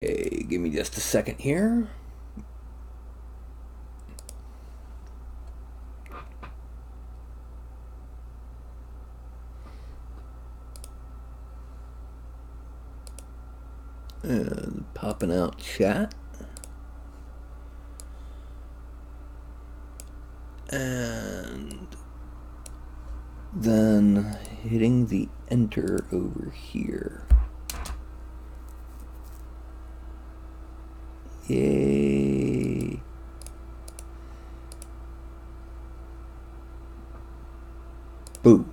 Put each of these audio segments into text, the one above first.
Okay, give me just a second here. And popping out chat. And then hitting the enter over here. Yay. Boo.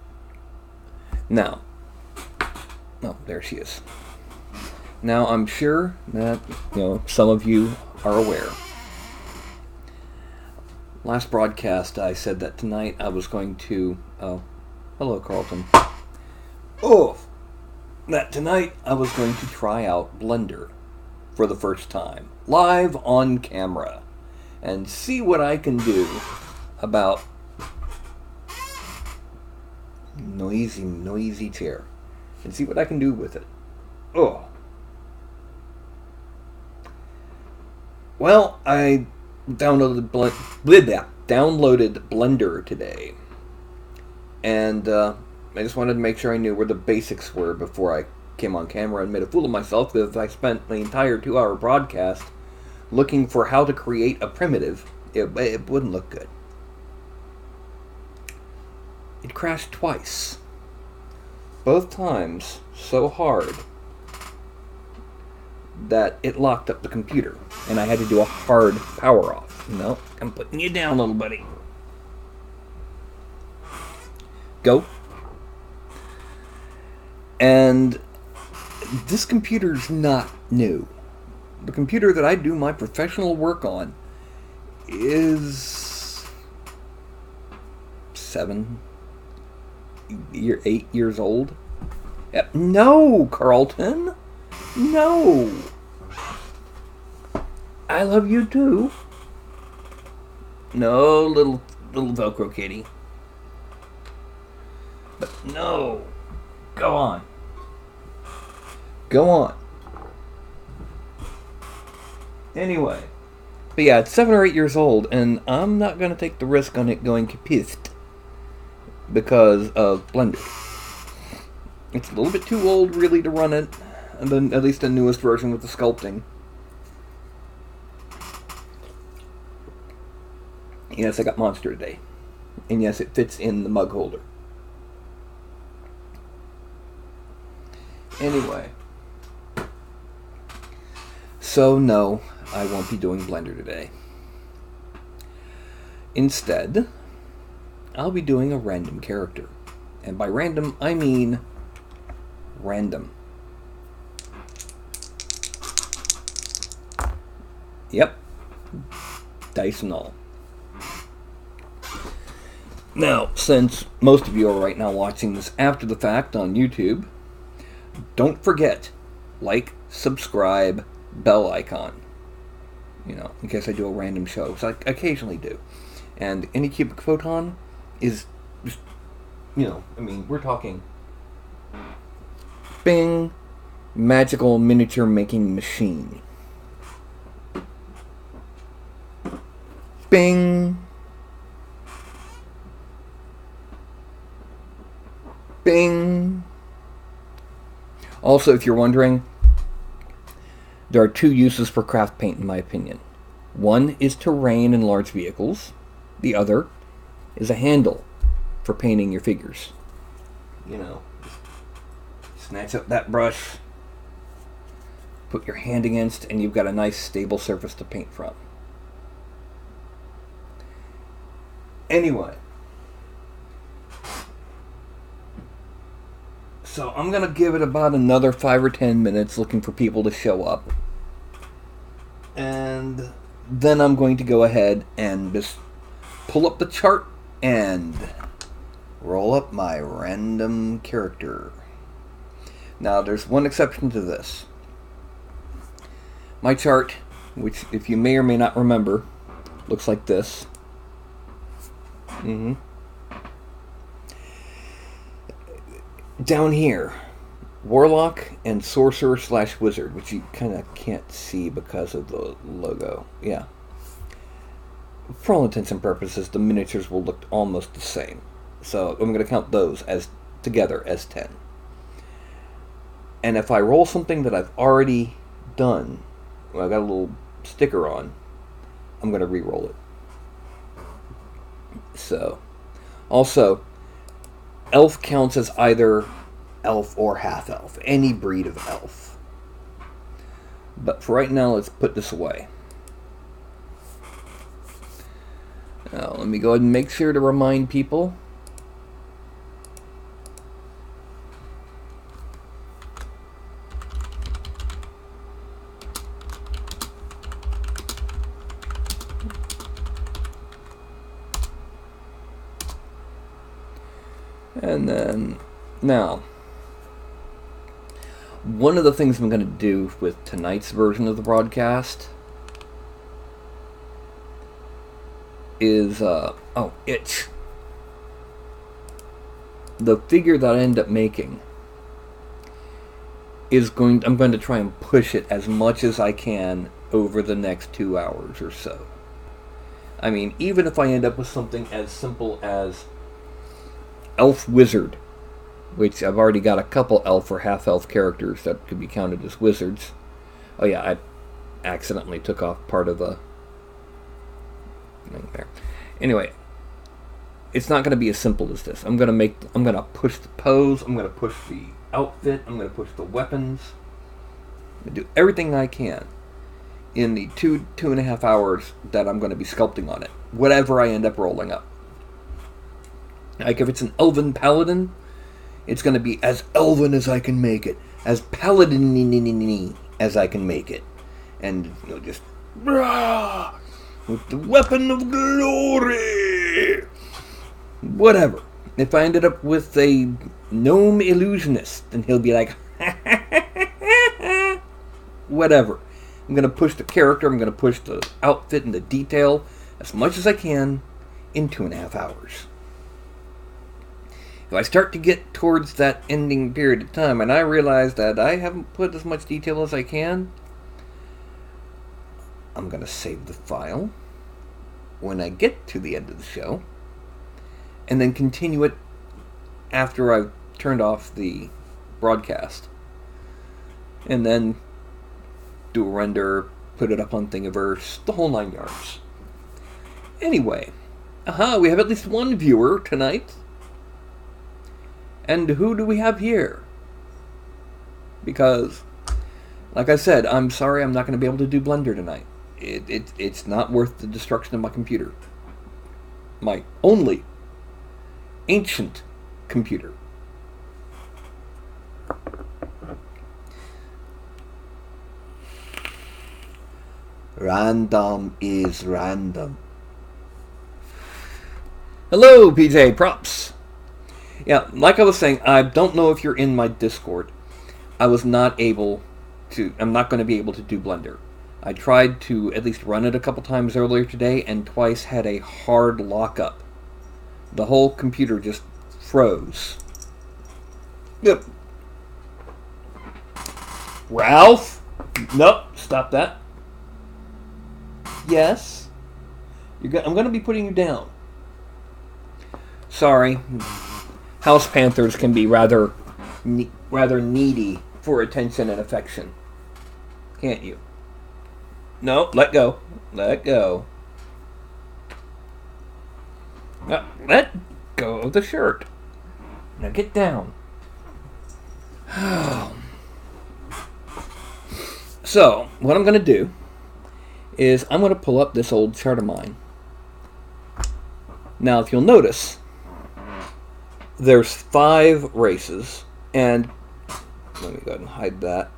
Now, oh, there she is. Now, I'm sure that, some of you are aware. Last broadcast, I said that tonight I was going to... Oh, hello, Carlton. Oh! That tonight I was going to try out Blender for the first time, live on camera, and see what I can do about... Noisy chair. And see what I can do with it. Oh! Well, I downloaded Blender today, and I just wanted to make sure I knew where the basics were before I came on camera and made a fool of myself, because I spent the entire 2-hour broadcast looking for how to create a primitive. It wouldn't look good. It crashed twice. Both times so hard that it locked up the computer, and I had to do a hard power off. No, I'm putting you down, little buddy. Go. And this computer's not new. The computer that I do my professional work on is 8 years old. No, Carlton. No. I love you too. No, little Velcro kitty. But no. Go on. Go on. Anyway. But yeah, it's 7 or 8 years old, and I'm not going to take the risk on it going kaput because of Blender. It's a little bit too old, really, to run it. And then at least the newest version with the sculpting. Yes, I got Monster today. And yes, it fits in the mug holder. Anyway. So, no, I won't be doing Blender today. Instead, I'll be doing a random character. And by random, I mean random. Yep. Dice and all. Now, since most of you are right now watching this after the fact on YouTube, don't forget, like, subscribe, bell icon. In case I do a random show, because I occasionally do. And any cubic photon is just, we're talking bing, magical miniature making machine. Bing. Bing. Also, if you're wondering, there are 2 uses for craft paint in my opinion. One is terrain and large vehicles. The other is a handle for painting your figures. Snatch up that brush, put your hand against, and you've got a nice stable surface to paint from. Anyway, so I'm going to give it about another 5 or 10 minutes looking for people to show up. And then I'm going to go ahead and just pull up the chart and roll up my random character. Now, there's one exception to this. My chart, which if you may or may not remember, looks like this. Down here, Warlock and Sorcerer / Wizard, which you kind of can't see because of the logo. Yeah. For all intents and purposes, the miniatures will look almost the same. So I'm going to count those as together as 10. And if I roll something that I've already done, well, I've got a little sticker on, I'm going to re-roll it. So, also, elf counts as either elf or half-elf, any breed of elf. But for right now, let's put this away. Now, let me go ahead and make sure to remind people. And then, now, one of the things I'm going to do with tonight's version of the broadcast is, itch. The figure that I end up making is I'm going to try and push it as much as I can over the next 2 hours or so. I mean, even if I end up with something as simple as Elf Wizard, which I've already got a couple elf or half-elf characters that could be counted as wizards. Oh yeah, I accidentally took off part of the thing there. Anyway, it's not going to be as simple as this. I'm going to push the pose, I'm going to push the outfit, I'm going to push the weapons. I'm going to do everything I can in the 2.5 hours that I'm going to be sculpting on it, whatever I end up rolling up. Like if it's an elven paladin, it's going to be as elven as I can make it, as paladin as I can make it, and just with the weapon of glory, whatever. If I ended up with a gnome illusionist, then he'll be like, whatever. I'm going to push the character, I'm going to push the outfit and the detail as much as I can in 2.5 hours. If I start to get towards that ending period of time and I realize that I haven't put as much detail as I can, I'm going to save the file when I get to the end of the show and then continue it after I've turned off the broadcast. And then do a render, put it up on Thingiverse, the whole 9 yards. Anyway, we have at least one viewer tonight. And who do we have here? Because, like I said, I'm sorry I'm not going to be able to do Blender tonight. It's not worth the destruction of my computer. My only ancient computer. Random is random. Hello, PJ Props. Yeah, like I was saying, I don't know if you're in my Discord. I'm not going to be able to do Blender. I tried to at least run it a couple times earlier today and twice had a hard lockup. The whole computer just froze. Yep. Ralph? Nope, stop that. Yes? I'm going to be putting you down. Sorry. House Panthers can be rather needy for attention and affection. Can't you? No, let go. Let go. Let go of the shirt. Now get down. So, what I'm going to do is I'm going to pull up this old chart of mine. Now, if you'll notice, there's 5 races, and let me go ahead and hide that.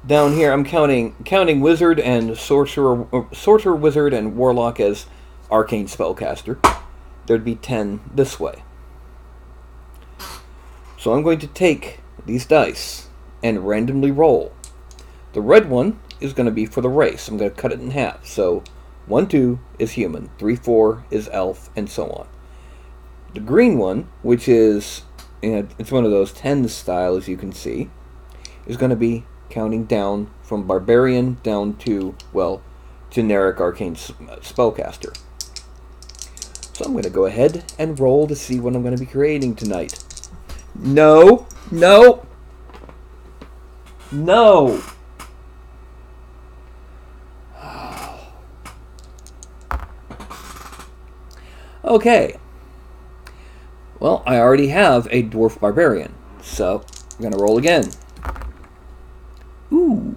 Down here, I'm counting wizard and sorcerer, wizard, and warlock as arcane spellcaster. There'd be 10 this way. So I'm going to take these dice and randomly roll. The red one is going to be for the race. I'm going to cut it in half. So 1, 2 is human, 3, 4 is elf, and so on. The green one, which is and it's one of those 10 style, as you can see, is going to be counting down from Barbarian down to, well, generic Arcane Spellcaster. So I'm going to go ahead and roll to see what I'm going to be creating tonight. No! No! No! Okay. Well, I already have a Dwarf Barbarian, so I'm going to roll again. Ooh.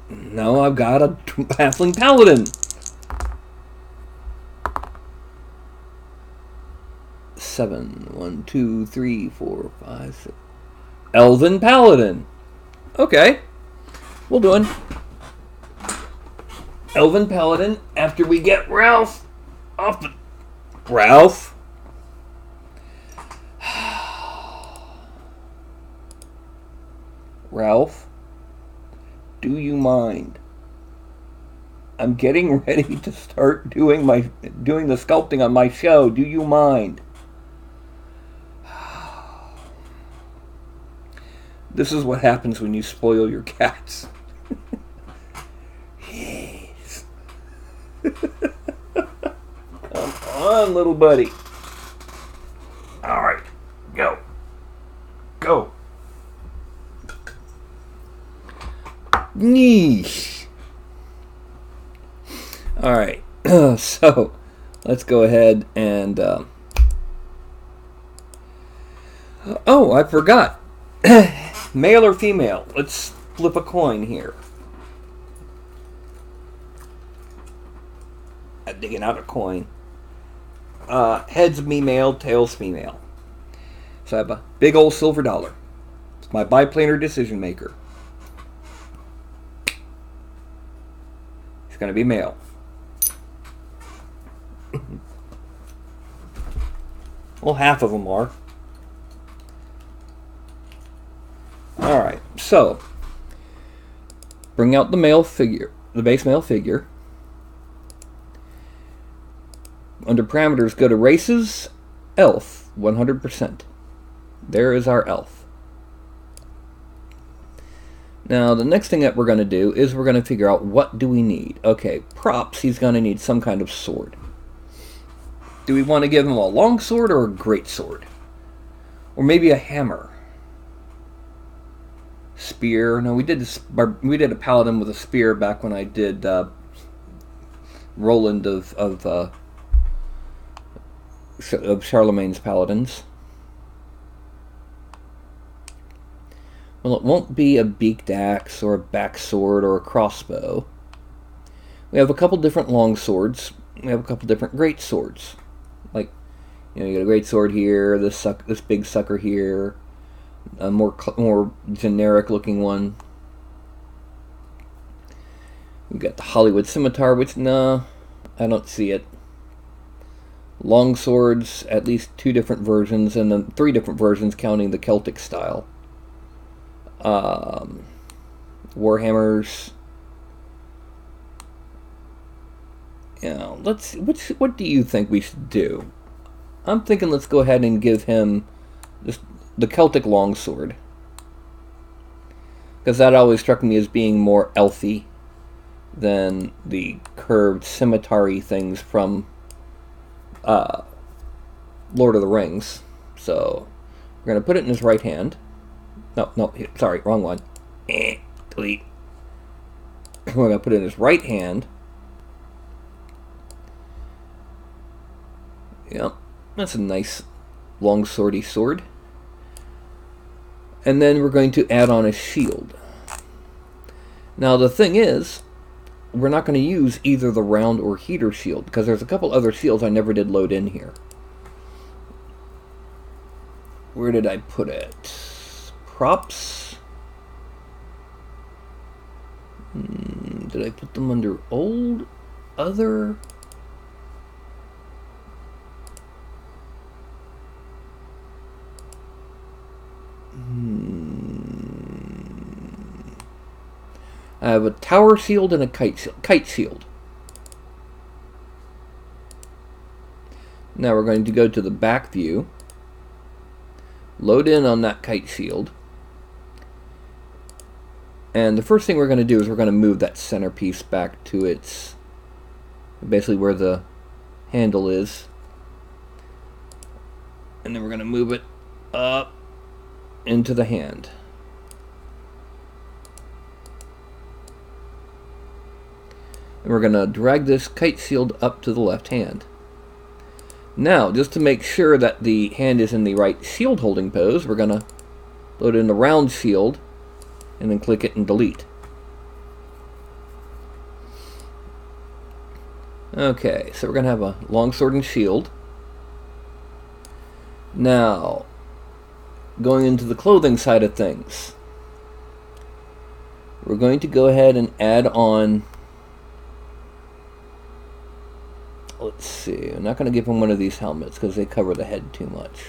No, I've got a Halfling Paladin. 7, 1, 2, 3, 4, 5, 6. Elven Paladin. Okay. We'll do it. Elven Paladin after we get Ralph off the... Ralph? Ralph? Do you mind? I'm getting ready to start doing the sculpting on my show. Do you mind? This is what happens when you spoil your cats. Yes. Come on, little buddy. All right, go. Go. Yeesh. All right, so let's go ahead and... oh, I forgot. Male or female? Let's flip a coin here. I'm digging out a coin. Heads me male, tails female. So I have a big old silver dollar. It's my biplanar decision maker. It's going to be male. Well, half of them are. Alright, so bring out the male figure, the base male figure. Under parameters, go to races, elf, 100%. There is our elf. Now, the next thing that we're going to do is we're going to figure out what do we need. Okay, props, he's going to need some kind of sword. Do we want to give him a long sword or a great sword? Or maybe a hammer? Spear. No, we did a paladin with a spear back when I did Roland of Charlemagne's paladins. Well, it won't be a beaked axe or a back sword or a crossbow. We have a couple different long swords. We have a couple different great swords. Like, you know, you got a great sword here. This big sucker here. A more generic looking one. We've got the Hollywood Scimitar, which, no, I don't see it. Long swords, at least 2 different versions, and then 3 different versions counting the Celtic style. Warhammers. You know, what do you think we should do? I'm thinking let's go ahead and give him the Celtic longsword, because that always struck me as being more elfy than the curved scimitar-y things from Lord of the Rings. So we're going to put it in his right hand. No, sorry, wrong one. Delete. We're going to put it in his right hand. Yep, that's a nice long swordy sword. And then we're going to add on a shield. Now the thing is, we're not going to use either the round or heater shield, because there's a couple other shields I never did load in here. Where did I put it? Props? Did I put them under old? Other? I have a tower shield and a kite shield. Now we're going to go to the back view, load in on that kite shield, and the first thing we're going to do is we're going to move that centerpiece back to its, basically where the handle is, and then we're going to move it up into the hand. And we're going to drag this kite shield up to the left hand. Now, just to make sure that the hand is in the right shield holding pose, we're going to load in the round shield and then click it and delete. Okay, so we're going to have a longsword and shield. Now, going into the clothing side of things, we're going to go ahead and add on, let's see, I'm not going to give him one of these helmets because they cover the head too much.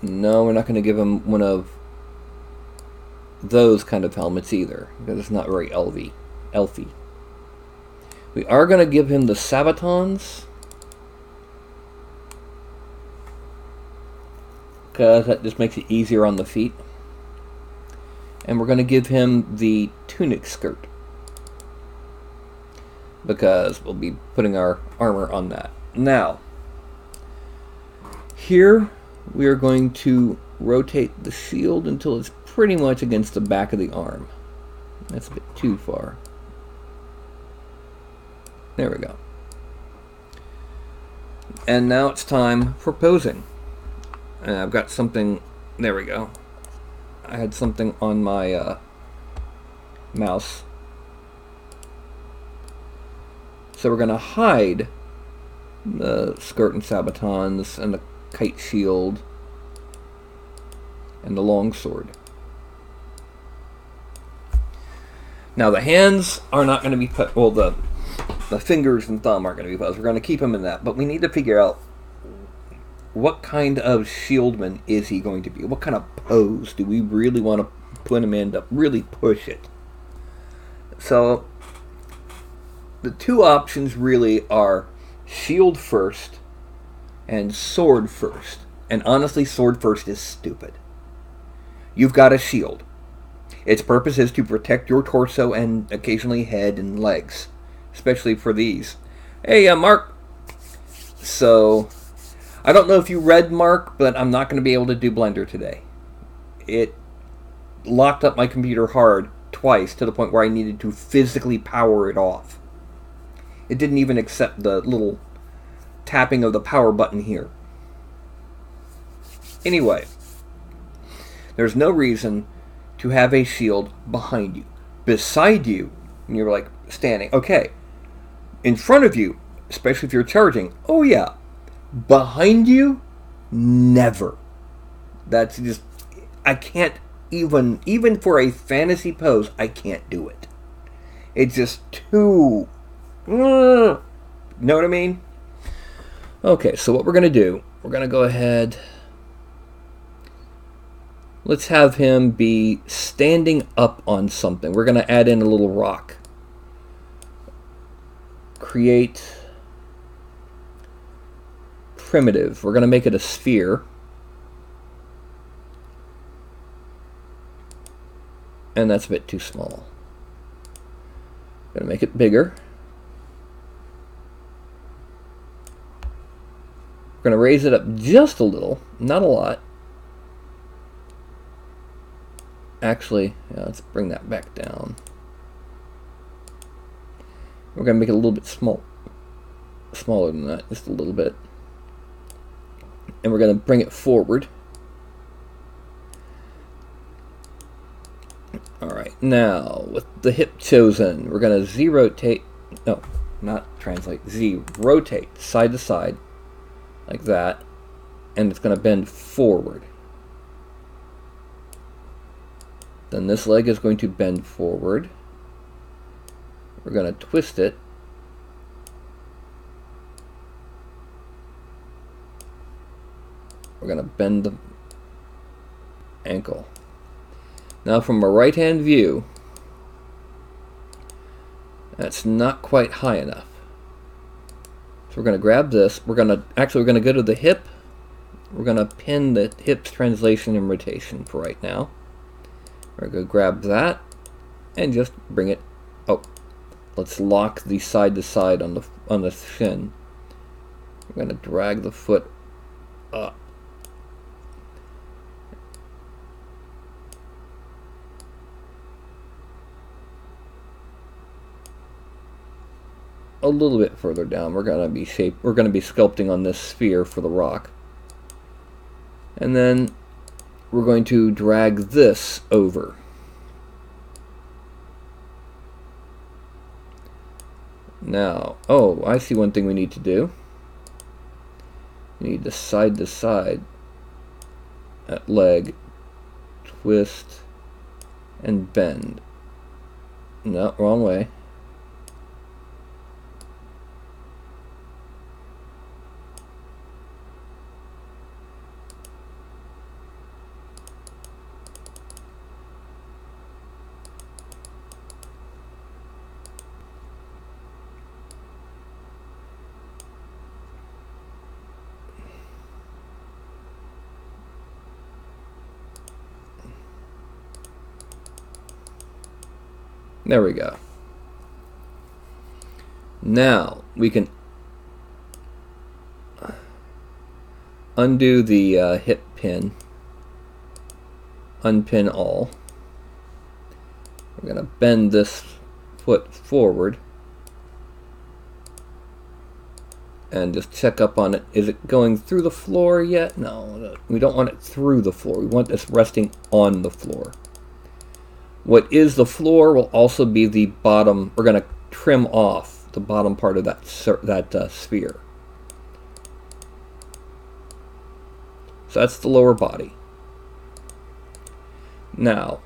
No, we're not going to give him one of those kind of helmets either, because it's not very elfy. We are going to give him the sabatons, because that just makes it easier on the feet. And we're going to give him the tunic skirt, because we'll be putting our armor on that. Now, here we are going to rotate the shield until it's pretty much against the back of the arm. That's a bit too far. There we go. And now it's time for posing. I've got something, there we go. I had something on my mouse. So we're going to hide the skirt and sabatons and the kite shield and the longsword. Now the hands are not going to be put, well, the fingers and thumb aren't going to be posed. We're going to keep them in that, but we need to figure out what kind of shieldman is he going to be? What kind of pose do we really want to put him in to really push it? So the two options really are shield first and sword first. And honestly, sword first is stupid. You've got a shield. Its purpose is to protect your torso and occasionally head and legs, especially for these. Hey, Mark. So, I don't know if you read Mark, but I'm not going to be able to do Blender today. It locked up my computer hard twice to the point where I needed to physically power it off. It didn't even accept the little tapping of the power button here. Anyway, there's no reason to have a shield behind you. Beside you, and you're like standing. Okay. In front of you, especially if you're charging, oh yeah. Behind you, never. That's just, I can't even for a fantasy pose, I can't do it. It's just too, know what I mean? Okay, so what we're going to do, we're going to go ahead, let's have him be standing up on something. We're going to add in a little rock. Create primitive. We're going to make it a sphere. And that's a bit too small. Going to make it bigger. We're going to raise it up just a little, not a lot. Actually, yeah, let's bring that back down. We're going to make it a little bit smaller than that, just a little bit. And we're going to bring it forward. Alright, now, with the hip chosen, we're going to Z-rotate, no, not translate, Z-rotate side to side, like that, and it's going to bend forward. Then this leg is going to bend forward. We're going to twist it. We're going to bend the ankle. Now from a right-hand view, That's not quite high enough. So we're going to grab this. We're going to go to the hip. We're going to pin the hip's translation and rotation for right now. We're going to grab that and just bring it. Oh, let's lock the side to side on the shin. We're going to drag the foot up. A little bit further down. We're going to be sculpting on this sphere for the rock. And then we're going to drag this over. Now, oh, I see one thing we need to do. We need the side to side, that leg, twist, and bend. No, wrong way. There we go. Now we can undo the hip pin, unpin all. We're going to bend this foot forward and just check up on it. Is it going through the floor yet? No, we don't want it through the floor. We want this resting on the floor. What is the floor will also be the bottom. We're going to trim off the bottom part of that sphere. So that's the lower body. Now,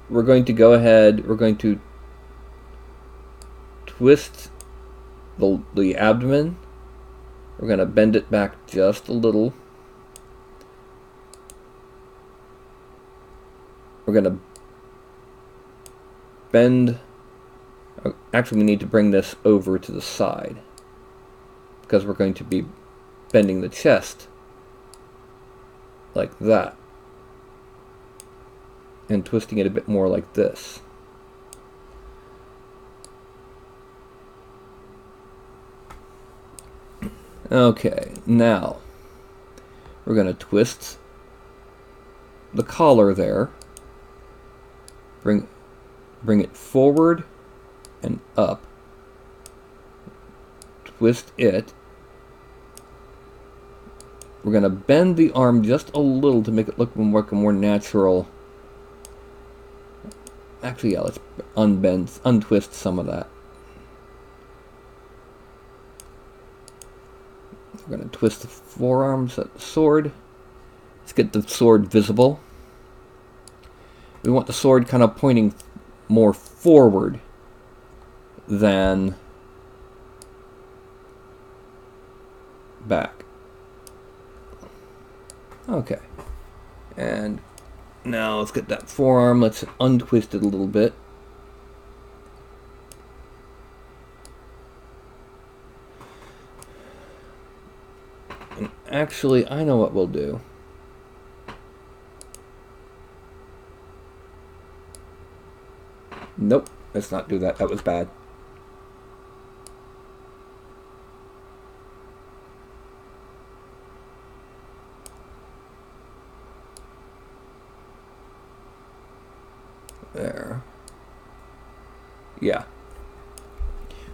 we're going to go ahead, we're going to twist the abdomen. We're going to bend it back just a little. We're going to bend, actually we need to bring this over to the side because we're going to be bending the chest like that and twisting it a bit more like this. Okay, now we're going to twist the collar there, bring it forward and up, twist it. We're going to bend the arm just a little to make it look more natural. Actually, yeah, let's untwist some of that. We're going to twist the forearms at the sword. Let's get the sword visible. We want the sword kind of pointing more forward than back. Okay. And now let's get that forearm. Let's untwist it a little bit. And actually, I know what we'll do. Nope, let's not do that. That was bad. There. Yeah.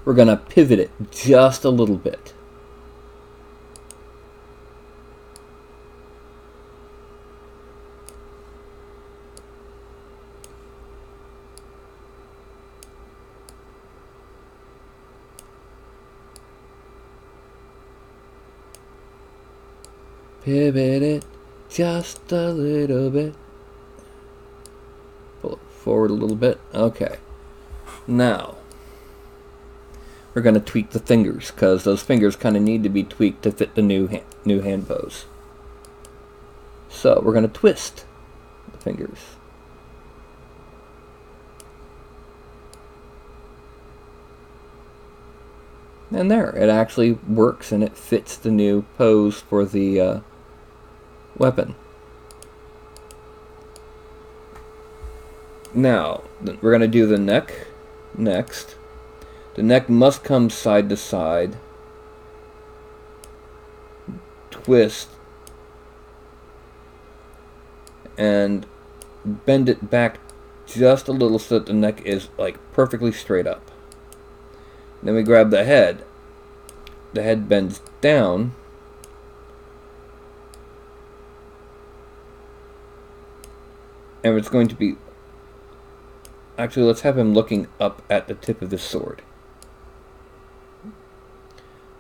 We're going to pivot it just a little bit. Pivot it just a little bit. Pull it forward a little bit. Okay. Now, we're going to tweak the fingers, because those fingers kind of need to be tweaked to fit the new hand pose. So, we're going to twist the fingers. And there, it actually works and it fits the new pose for the weapon. Now, we're going to do the neck next. The neck must come side to side. Twist. And bend it back just a little so that the neck is like perfectly straight up. Then we grab the head. The head bends down. And it's going to be... Actually, let's have him looking up at the tip of this sword.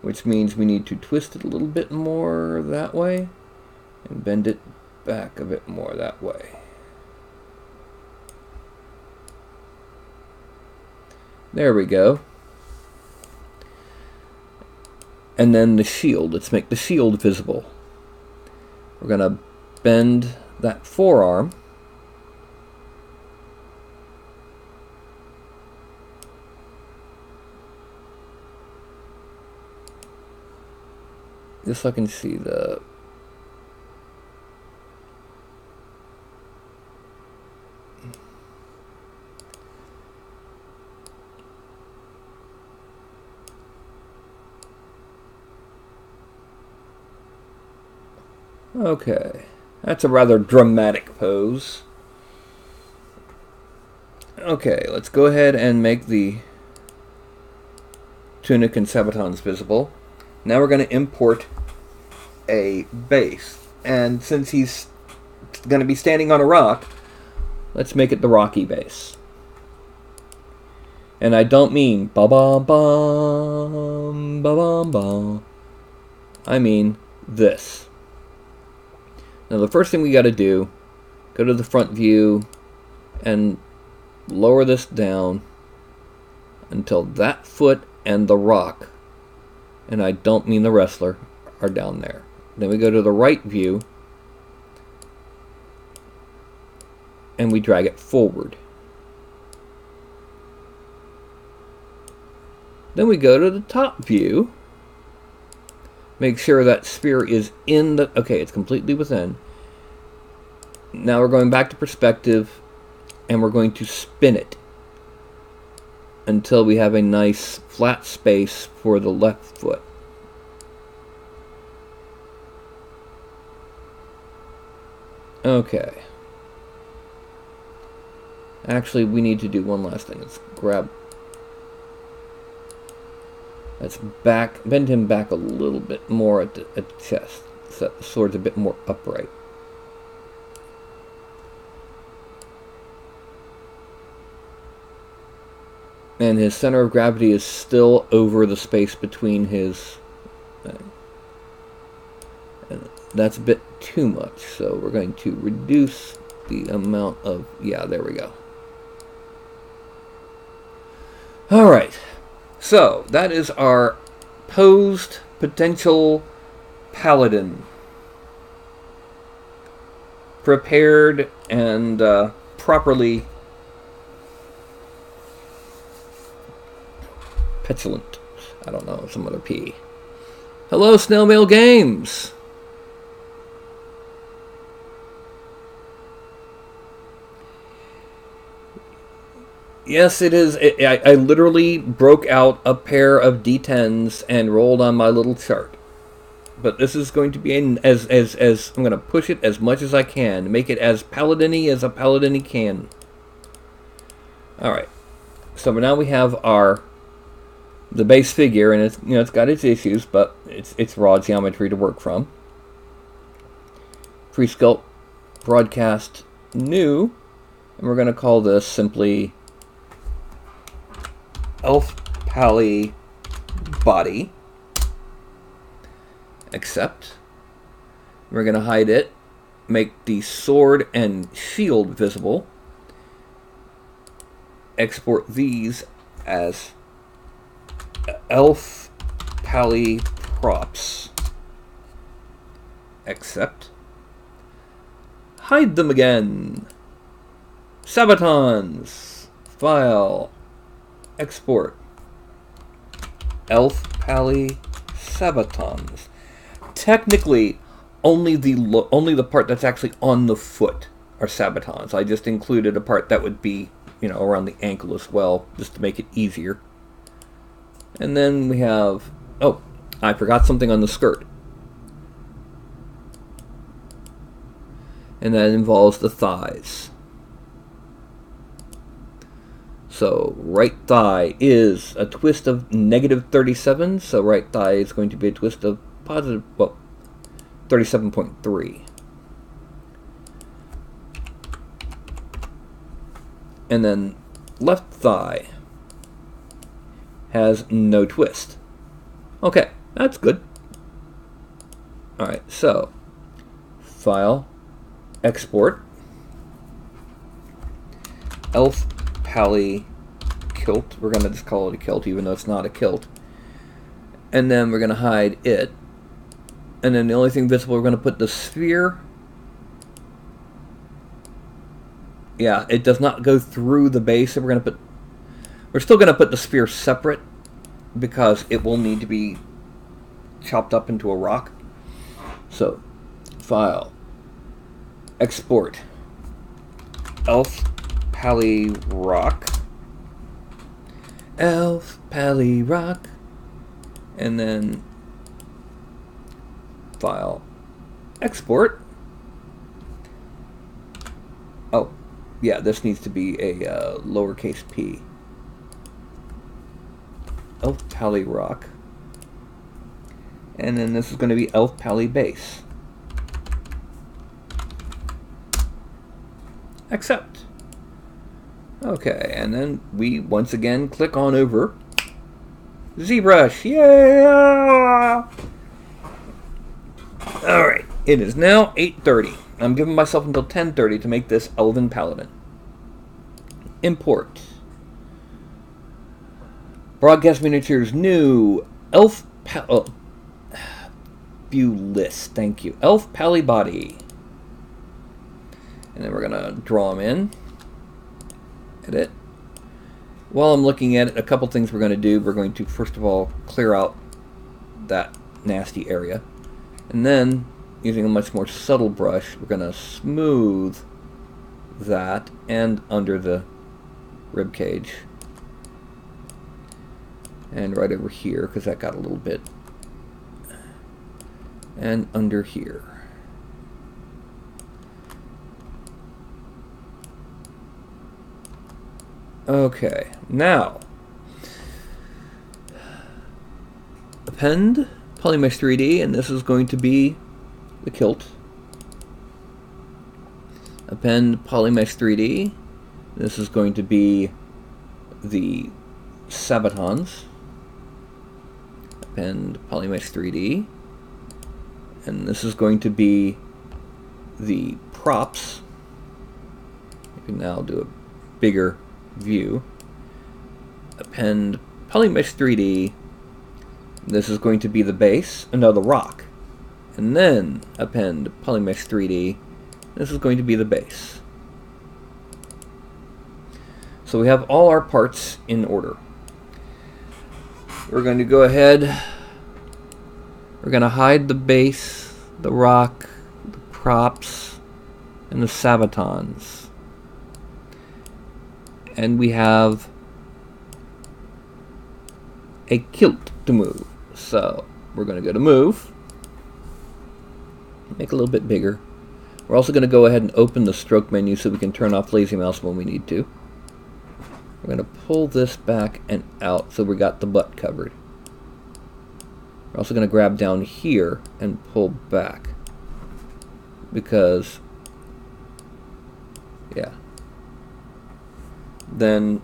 Which means we need to twist it a little bit more that way. And bend it back a bit more that way. There we go. And then the shield. Let's make the shield visible. We're going to bend that forearm. Just so I can see the... Okay, that's a rather dramatic pose. Okay, let's go ahead and make the tunic and sabatons visible. Now we're going to import a base. And since he's going to be standing on a rock, let's make it the rocky base. And I don't mean ba-bum-bum, ba-bum-bum. I mean this. Now the first thing we got to do, go to the front view and lower this down until that foot and the rock, and I don't mean the wrestler, are down there. Then we go to the right view and we drag it forward. Then we go to the top view. Make sure that spear is in the... Okay, it's completely within. Now we're going back to perspective, and we're going to spin it until we have a nice flat space for the left foot. Okay. Actually, we need to do one last thing. Let's grab... Let's bend him back a little bit more at the chest, so that the sword's a bit more upright. And his center of gravity is still over the space between his... And that's a bit too much, so we're going to reduce the amount of... Yeah, there we go. Alright. So, that is our posed potential paladin. Prepared and properly petulant. I don't know, some other P. Hello, Snail Mail Games! Yes, it is. I literally broke out a pair of D10s and rolled on my little chart. But this is going to be as I'm going to push it as much as I can, make it as paladin-y as a paladin-y can. All right. So now we have the base figure, and it's got its issues, but it's raw geometry to work from. Pre-sculpt broadcast new, and we're going to call this simply Elf Pally Body. Accept. We're going to hide it. Make the sword and shield visible. Export these as Elf Pally Props. Accept. Hide them again. Sabatons. File. Export. Elf sabatons. Technically, only the part that's actually on the foot are sabatons. I just included a part that would be, around the ankle as well, just to make it easier. And then we have, oh, I forgot something on the skirt. And that involves the thighs. So right thigh is a twist of -37, so right thigh is going to be a twist of 37.3. And then left thigh has no twist. Okay, that's good. Alright, so File, Export, Elf Pally Kilt. We're going to just call it a kilt, even though it's not a kilt. And then we're going to hide it. And then the only thing visible, we're going to put the sphere. Yeah, it does not go through the base. So we're still going to put the sphere separate because it will need to be chopped up into a rock. So, File, Export, Elf Pally Rock, Elf Pally Rock, and then File, Export. Oh, yeah, this needs to be a lowercase p. Elf Pally Rock. And then this is going to be Elf Pally Base. Accept. Okay, and then we once again click on over ZBrush. Yeah! Alright, it is now 8:30. I'm giving myself until 10:30 to make this Elven Paladin. Import. Broadcast Miniatures new Elf View List. Thank you. Elf Pally Body. And then we're going to draw them in. Edit. While I'm looking at it, a couple things we're going to do. We're going to, first of all, clear out that nasty area. And then, using a much more subtle brush, we're going to smooth that and under the rib cage. And right over here, because that got a little bit. And under here. Okay, now append Polymesh 3D, and this is going to be the kilt. Append Polymesh 3D. This is going to be the sabatons. Append Polymesh 3D. And this is going to be the props. You can now do a bigger view. Append Polymesh 3D. This is going to be the base, no, the rock. And then append Polymesh 3D. This is going to be the base. So we have all our parts in order. We're going to go ahead. We're going to hide the base, the rock, the props, and the sabatons. And we have a kilt to move. So we're going to go to move. Make it a little bit bigger. We're also going to go ahead and open the stroke menu so we can turn off lazy mouse when we need to. We're going to pull this back and out so we got the butt covered. We're also going to grab down here and pull back. Because, yeah. Then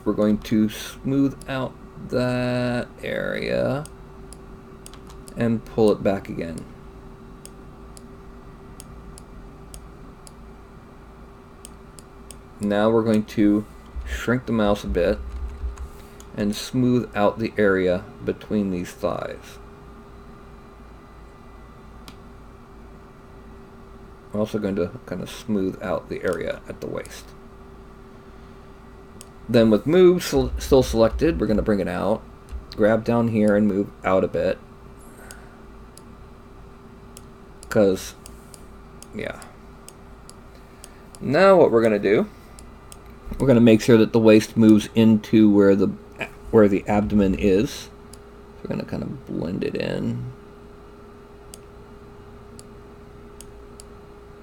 we're going to smooth out that area and pull it back again. Now we're going to shrink the mouse a bit and smooth out the area between these thighs. We're also going to kind of smooth out the area at the waist. Then with move still selected, we're going to bring it out grab down here and move out a bit. Because, yeah. Now what we're going to do, we're going to make sure that the waist moves into where the abdomen is. We're going to kind of blend it in.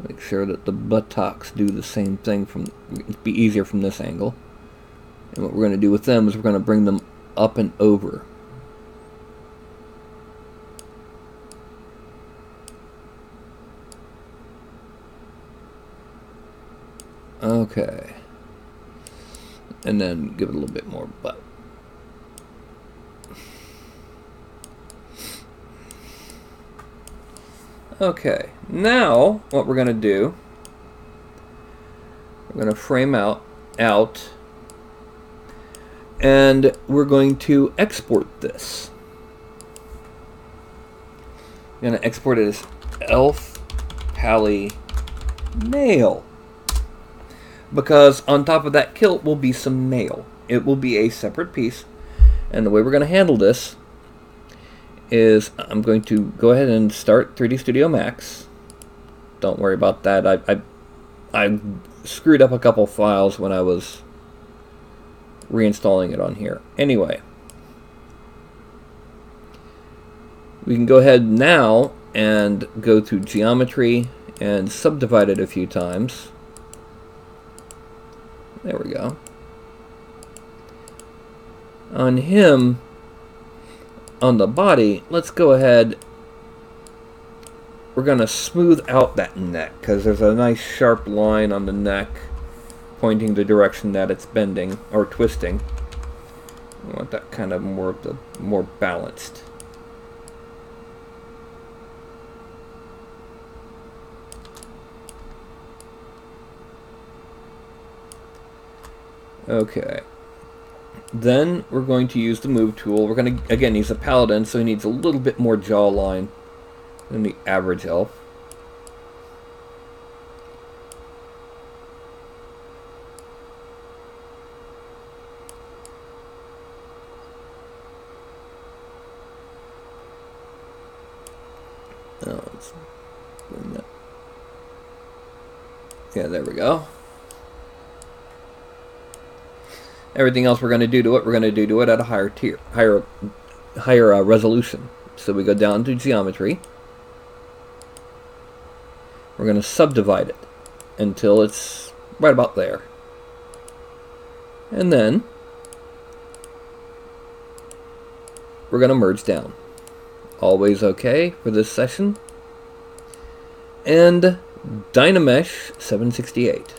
Make sure that the buttocks do the same thing. It'd be easier from this angle. And what we're going to do with them is we're going to bring them up and over. Okay. And then give it a little bit more butt. Okay, now what we're going to do, we're going to frame out, and we're going to export this. We're going to export it as Elf Pally Male. Because on top of that kilt will be some mail. It will be a separate piece. And the way we're going to handle this is I'm going to go ahead and start 3D Studio Max. Don't worry about that. I screwed up a couple files when I was reinstalling it on here. Anyway, we can go ahead now and go to Geometry and subdivide it a few times. There we go. On him, on the body, let's go ahead. We're going to smooth out that neck because there's a nice sharp line on the neck pointing the direction that it's bending or twisting. We want that kind of more balanced. Okay. Then we're going to use the move tool. We're going to, again, he's a paladin, so he needs a little bit more jawline than the average elf. Oh, let's bring that. Yeah, there we go. Everything else we're going to do to it, we're going to do to it at a higher tier, higher resolution. So we go down to Geometry. We're going to subdivide it until it's right about there. And then we're going to merge down. Always okay for this session. And Dynamesh 768.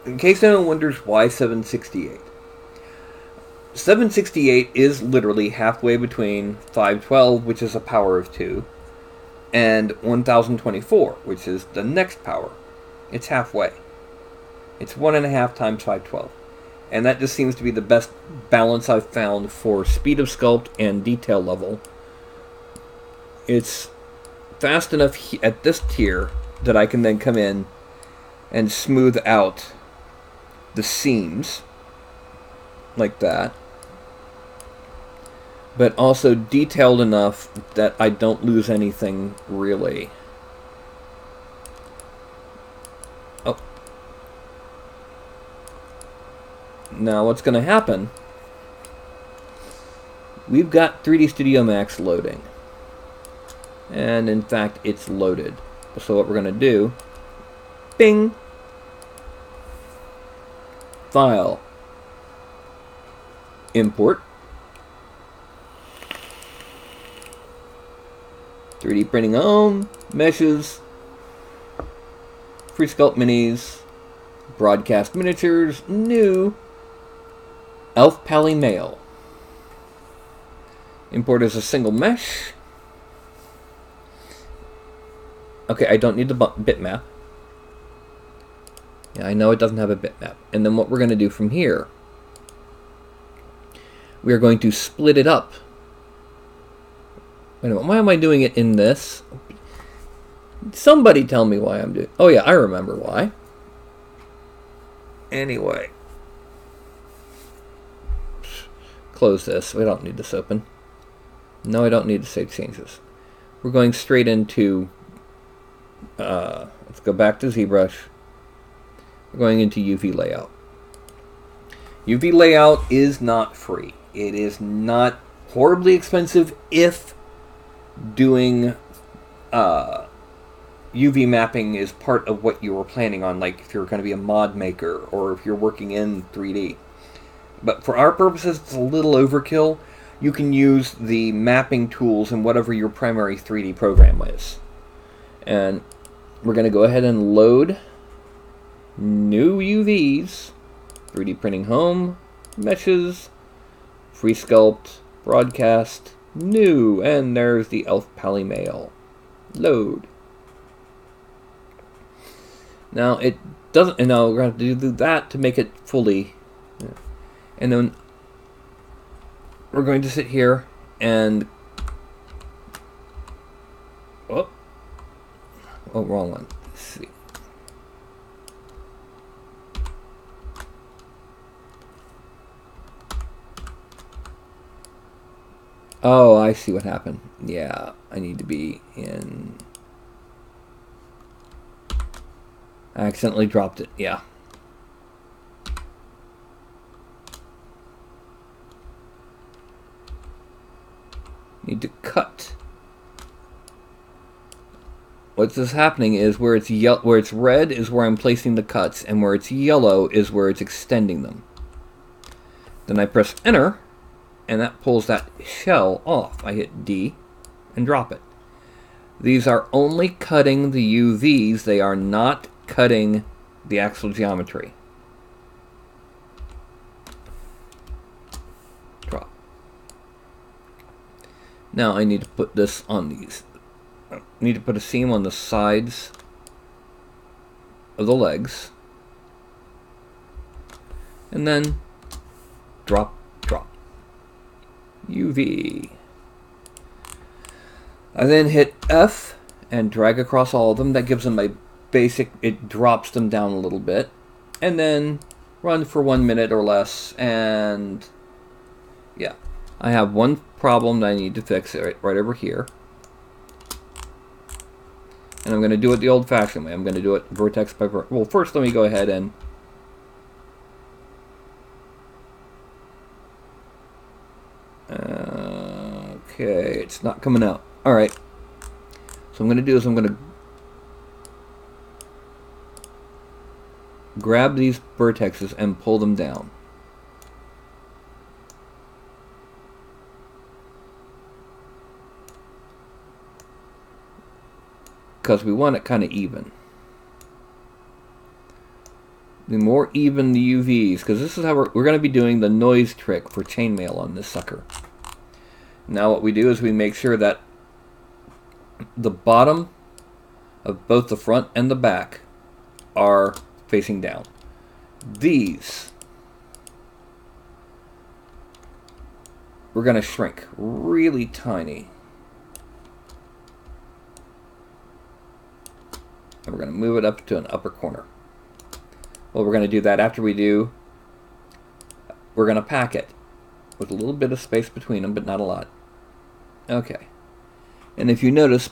In case anyone wonders why 768. 768 is literally halfway between 512, which is a power of 2, and 1024, which is the next power. It's halfway. It's 1.5 times 512. And that just seems to be the best balance I've found for speed of sculpt and detail level. It's fast enough at this tier that I can then come in and smooth out the seams like that, but also detailed enough that I don't lose anything really. Oh. Now what's going to happen, we've got 3D Studio Max loading, and in fact it's loaded. So what we're going to do, bing, File, Import, 3D Printing Home, Meshes, Free Sculpt Minis, Broadcast Miniatures, New, Elf Pally Male. Import as a single mesh. Okay, I don't need the bitmap. Yeah, I know it doesn't have a bitmap. And then what we're going to do from here, we are going to split it up. Wait a minute, why am I doing it in this? Somebody tell me why I'm doing... Oh yeah, I remember why. Anyway. close this. We don't need this open. No, I don't need to save changes. We're going straight into, let's go back to ZBrush. We're going into UV layout. UV layout is not free. It is not horribly expensive if doing UV mapping is part of what you were planning on, like if you're going to be a mod maker or if you're working in 3D. But for our purposes, it's a little overkill. You can use the mapping tools in whatever your primary 3D program is. And we're going to go ahead and load new UVs. 3D printing home, meshes, free sculpt, broadcast, new, and there's the elf pally mail. Load. Now it doesn't, and now we're going to do that to make it fully, and then we're going to sit here and, oh, wrong one. Let's see. Oh, I see what happened. Yeah, I need to be in... I accidentally dropped it, yeah. Need to cut. What's this happening is where it's red is where I'm placing the cuts, and where it's yellow is where it's extending them. Then I press enter, and that pulls that shell off. I hit D and drop it. These are only cutting the UVs. They are not cutting the actual geometry. Drop. Now I need to put this on these. I need to put a seam on the sides of the legs. And then drop, drop. UV. I then hit F and drag across all of them. That gives them a basic, it drops them down a little bit. And then run for 1 minute or less, and yeah. I have one problem that I need to fix right over here. And I'm going to do it the old-fashioned way. I'm going to do it vertex by vertex. Well, first let me go ahead and okay, it's not coming out. Alright. So what I'm going to do is I'm going to grab these vertexes and pull them down. Because we want it kind of even. The more even the UVs, because this is how we're going to be doing the noise trick for chainmail on this sucker. Now what we do is we make sure that the bottom of both the front and the back are facing down. These we're going to shrink really tiny. And we're going to move it up to an upper corner. Well, we're going to do that after we're going to pack it with a little bit of space between them, but not a lot. Okay. And if you notice,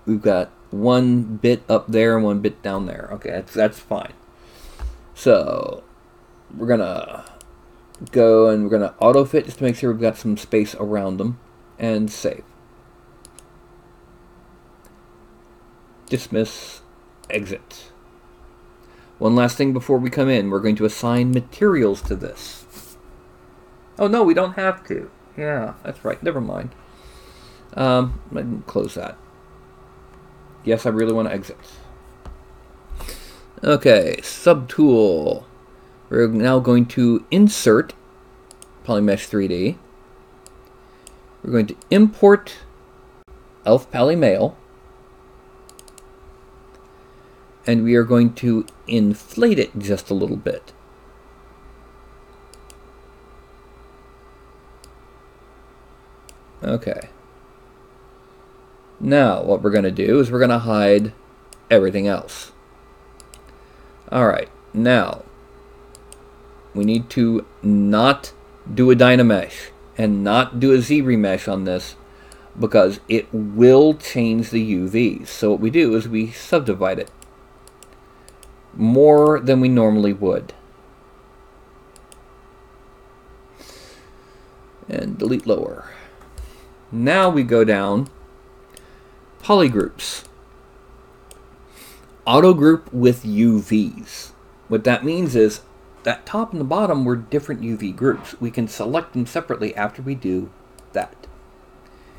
we've got one bit up there and one bit down there. Okay, that's fine. So we're going to go and we're going to auto fit just to make sure we've got some space around them, and save. Dismiss, exit. One last thing before we come in. We're going to assign materials to this. Oh no, we don't have to. Yeah, that's right. Never mind. I can close that. Yes, I really want to exit. Okay, subtool. We're now going to insert Polymesh 3D. We're going to import Elf Pally Mail. And we are going to inflate it just a little bit. Okay. Now, what we're going to do is we're going to hide everything else. Alright, now, we need to not do a Dynamesh and not do a Z-remesh on this, because it will change the UVs. So what we do is we subdivide it more than we normally would. And delete lower. Now we go down polygroups. Auto group with UVs. What that means is that top and the bottom were different UV groups. We can select them separately after we do that.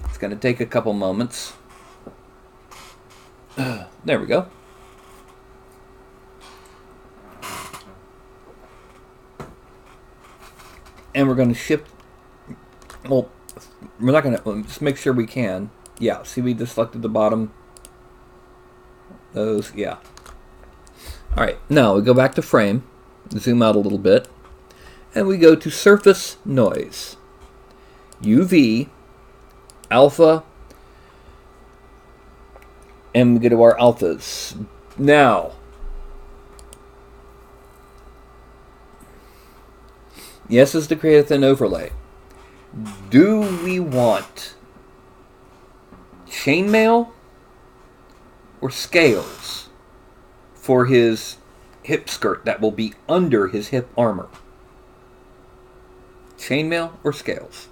It's going to take a couple moments. There we go. And we're going to shift. Well, we're not going to. Just make sure we can. Yeah, see, we just selected the bottom. Those, yeah. Alright, now we go back to frame. Zoom out a little bit. And we go to surface noise. UV. Alpha, and we go to our alphas. Now, yes, is to create a thin overlay. Do we want chainmail or scales for his hip skirt that will be under his hip armor? Chainmail or scales?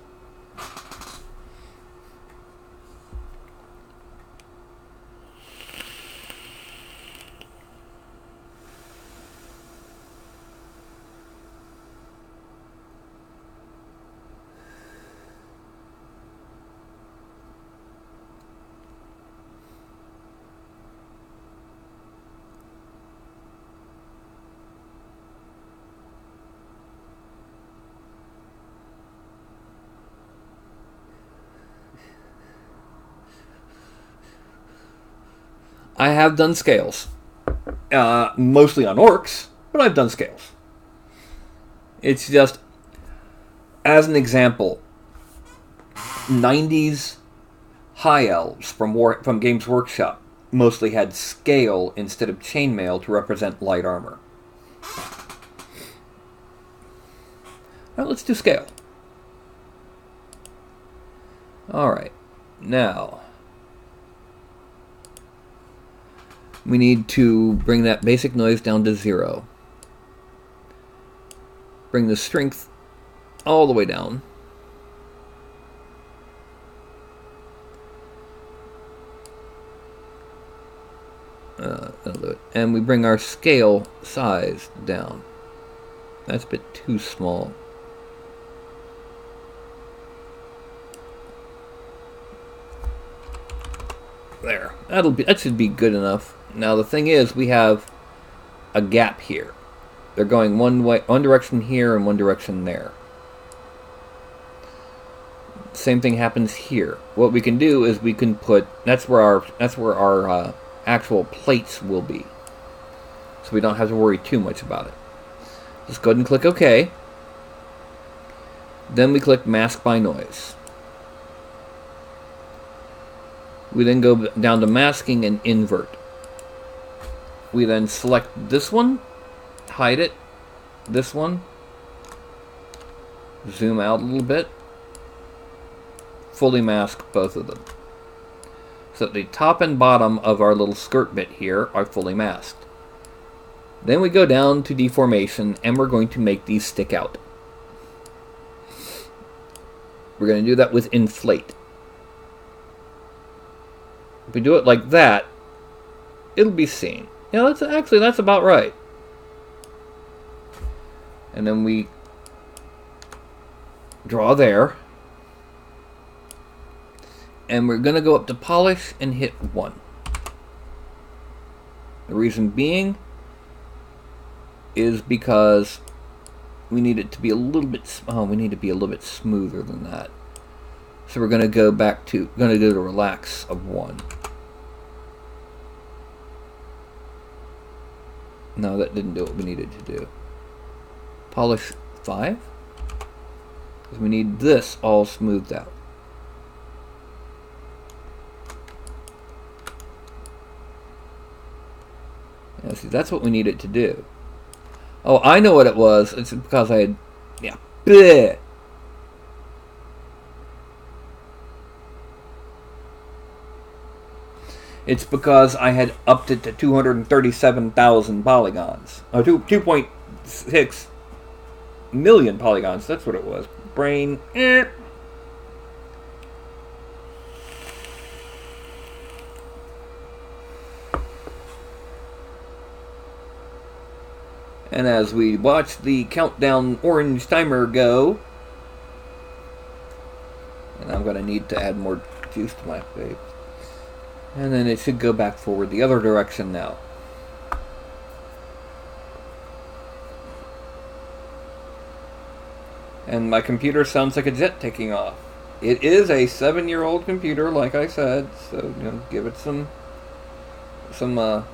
I have done scales. Mostly on orcs, but I've done scales. It's just, as an example, 90s high elves from Games Workshop mostly had scale instead of chainmail to represent light armor. Now let's do scale. Alright, now we need to bring that basic noise down to 0. Bring the strength all the way down. That'll do it. And we bring our scale size down. That's a bit too small. There. That should be good enough. Now the thing is, we have a gap here. They're going one direction here and one direction there. Same thing happens here. What we can do is we can put that's where our actual plates will be. So we don't have to worry too much about it. Just go ahead and click OK. Then we click Mask by Noise. We then go down to Masking and Invert. We then select this one, hide it, this one, zoom out a little bit, fully mask both of them. So the top and bottom of our little skirt bit here are fully masked. Then we go down to deformation and we're going to make these stick out. We're going to do that with inflate. If we do it like that, it'll be seen. Yeah, that's about right. And then we draw there. And we're going to go up to polish and hit 1. The reason being is because we need it to be a little bit smoother than that. So we're going to go to relax of 1. No, that didn't do what we needed to do. Polish 5? Because we need this all smoothed out. Yeah, see, that's what we need it to do. Oh, I know what it was. It's because I had... Yeah. Bleh. It's because I had upped it to 237,000 polygons. 2.6 million polygons. That's what it was. Brain. And as we watch the countdown orange timer go, and I'm going to need to add more juice to my vape. And then it should go back forward the other direction now. And my computer sounds like a jet taking off. It is a 7-year-old computer, like I said, so give it some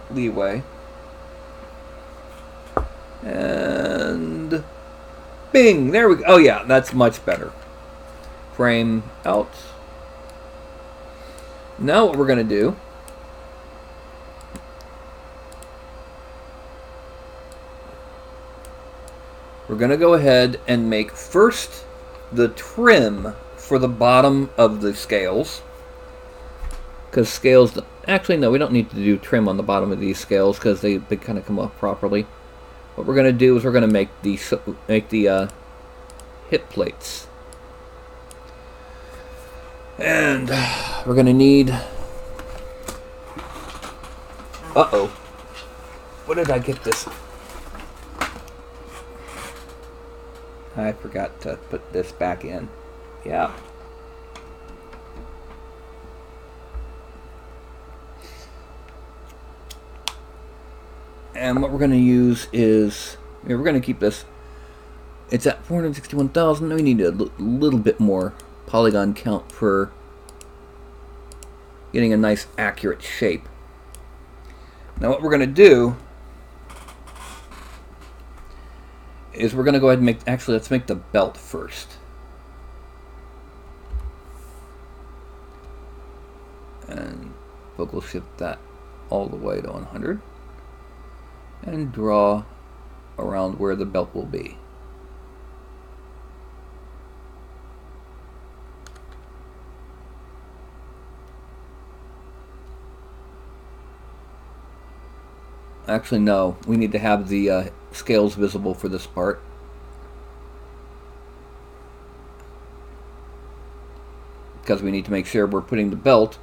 leeway. And bing! There we go. Oh yeah, that's much better. Frame out. Now what we're going to do we're going to go ahead and make first the trim for the bottom of the scales. Because scales, actually no, we don't need to do trim on the bottom of these scales because they kind of come off properly. What we're going to do is we're going to make the hip plates. And we're going to need... Uh-oh. What did I get this? I forgot to put this back in. Yeah. And what we're going to use is... we're going to keep this... It's at 461,000. We need a little bit more polygon count for getting a nice accurate shape. Now what we're going to do is we're going to go ahead and make... Actually, let's make the belt first. And focal shift that all the way to 100. And draw around where the belt will be. Actually, no. We need to have the scales visible for this part. Because we need to make sure we're putting the belt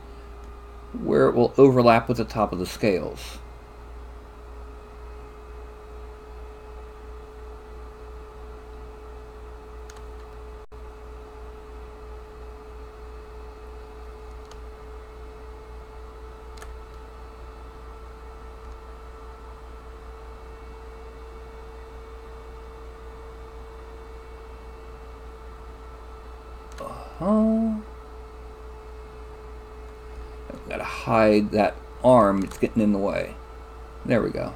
where it will overlap with the top of the scales. I've got to hide that arm, it's getting in the way. There we go.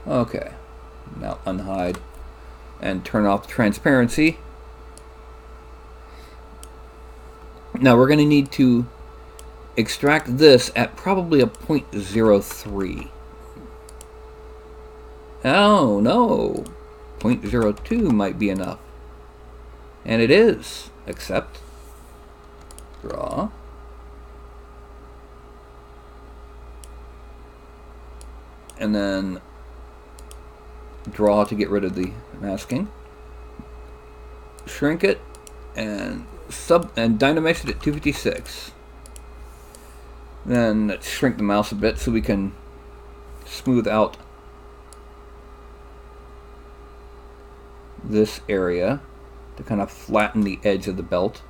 Okay, now unhide and turn off transparency. Now we're going to need to extract this at probably a 0.03. Oh no, 0.02 might be enough. And it is, except draw. And then draw to get rid of the masking. Shrink it and dynamesh it at 256. Then let's shrink the mouse a bit so we can smooth out this area to kind of flatten the edge of the belt.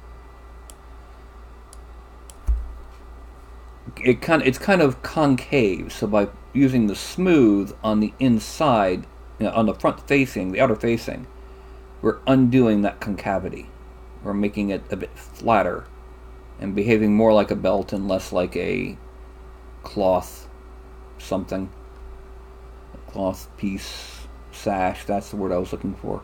It's kind of concave, so by using the smooth on the inside, on the front facing, the outer facing, we're undoing that concavity. We're making it a bit flatter and behaving more like a belt and less like a cloth something. A cloth piece, sash, that's the word I was looking for.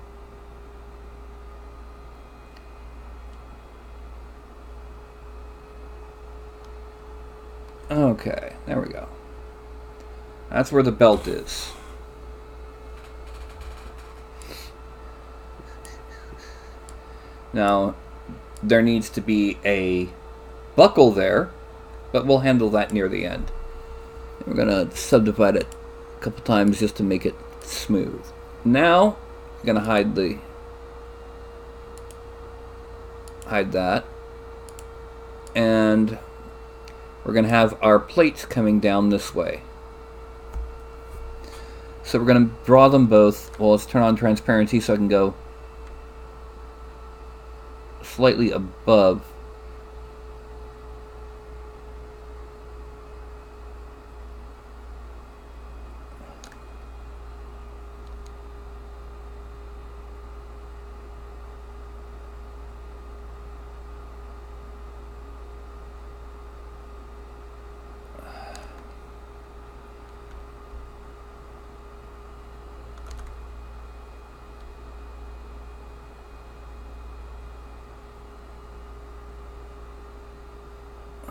Okay, there we go. That's where the belt is. Now, there needs to be a buckle there, but we'll handle that near the end. We're going to subdivide it a couple times just to make it smooth. Now, I'm going to hide that, and we're going to have our plates coming down this way. So we're going to draw them both. Well, let's turn on transparency so I can go slightly above.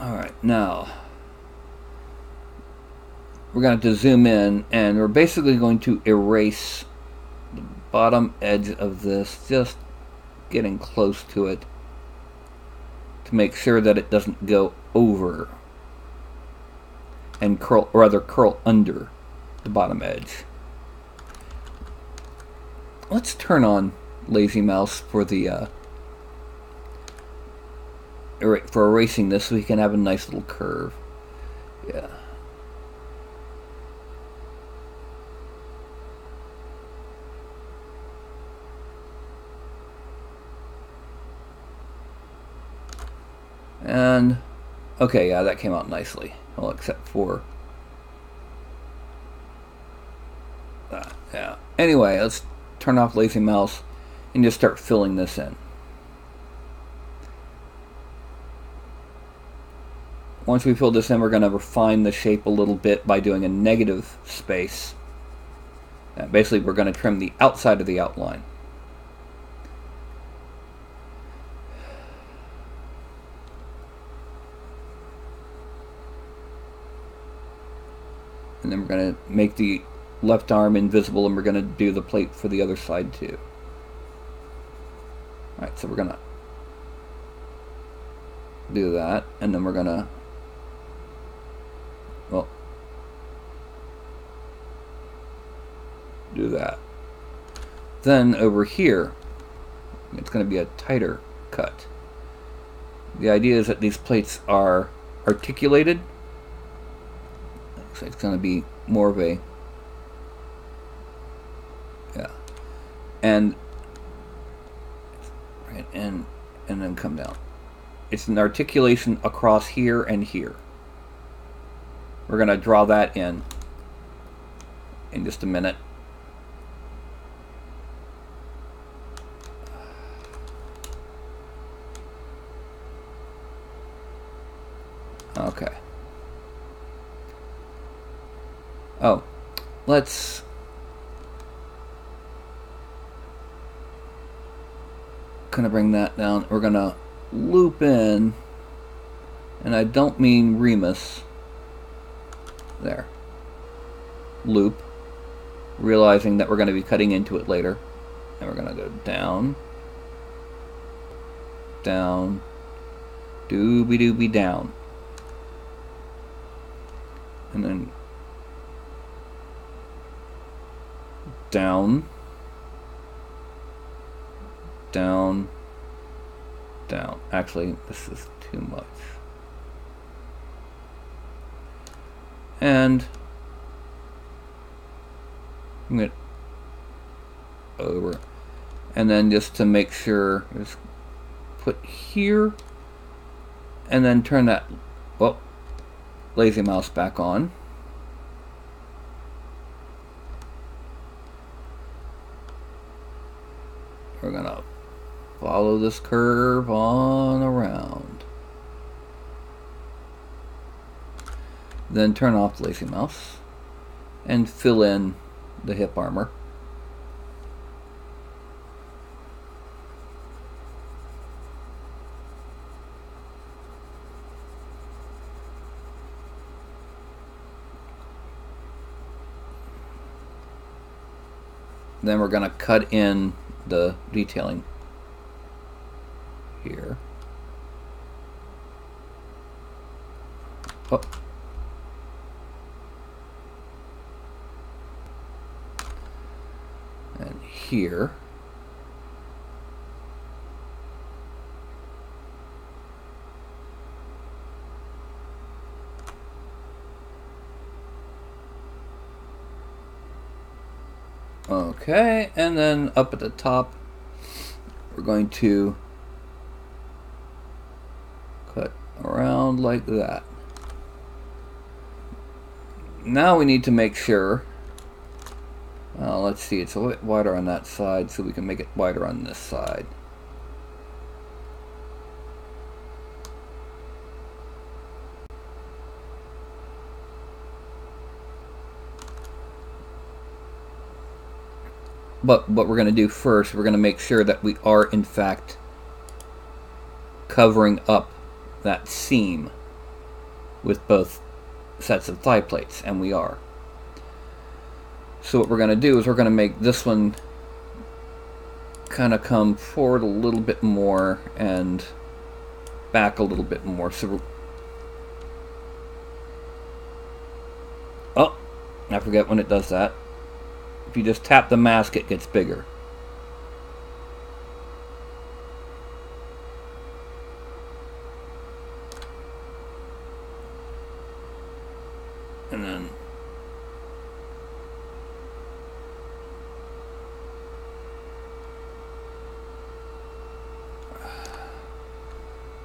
Alright, now we're going to zoom in, and we're basically going to erase the bottom edge of this, just getting close to it to make sure that it doesn't go over and curl, or rather curl under the bottom edge. Let's turn on Lazy Mouse for the for erasing this, so we can have a nice little curve. Yeah. And okay, yeah, that came out nicely. Well, except for that. Yeah. Anyway, let's turn off Lazy Mouse and just start filling this in. Once we fill this in, we're going to refine the shape a little bit by doing a negative space. And basically, we're going to trim the outside of the outline. And then we're going to make the left arm invisible, and we're going to do the plate for the other side too. Alright, so we're going to do that, and then we're going to, well, do that. Then over here, it's going to be a tighter cut. The idea is that these plates are articulated, so it's going to be more of a, yeah, and then come down. It's an articulation across here and here. We're going to draw that in just a minute. Okay. Oh, let's kind of bring that down. We're going to loop in, and I don't mean Remus. There. Loop, realizing that we're going to be cutting into it later. And we're going to go down, down, doobie down. And then down, down, down. Actually, this is too much. And I'm going to over. And then just to make sure, just put here, and then turn that, well, Lazy Mouse back on. We're going to follow this curve on around. Then turn off Lazy Mouse and fill in the hip armor. Then we're going to cut in the detailing here. Oh. And here. Okay, and then up at the top, we're going to cut around like that. Now we need to make sure, let's see, it's a little bit wider on that side, so we can make it wider on this side. But what we're going to do first, we're going to make sure that we are in fact covering up that seam with both sets of thigh plates, and we are. So what we're going to do is we're going to make this one kind of come forward a little bit more and back a little bit more. So oh, I forget when it does that. If you just tap the mask, it gets bigger. And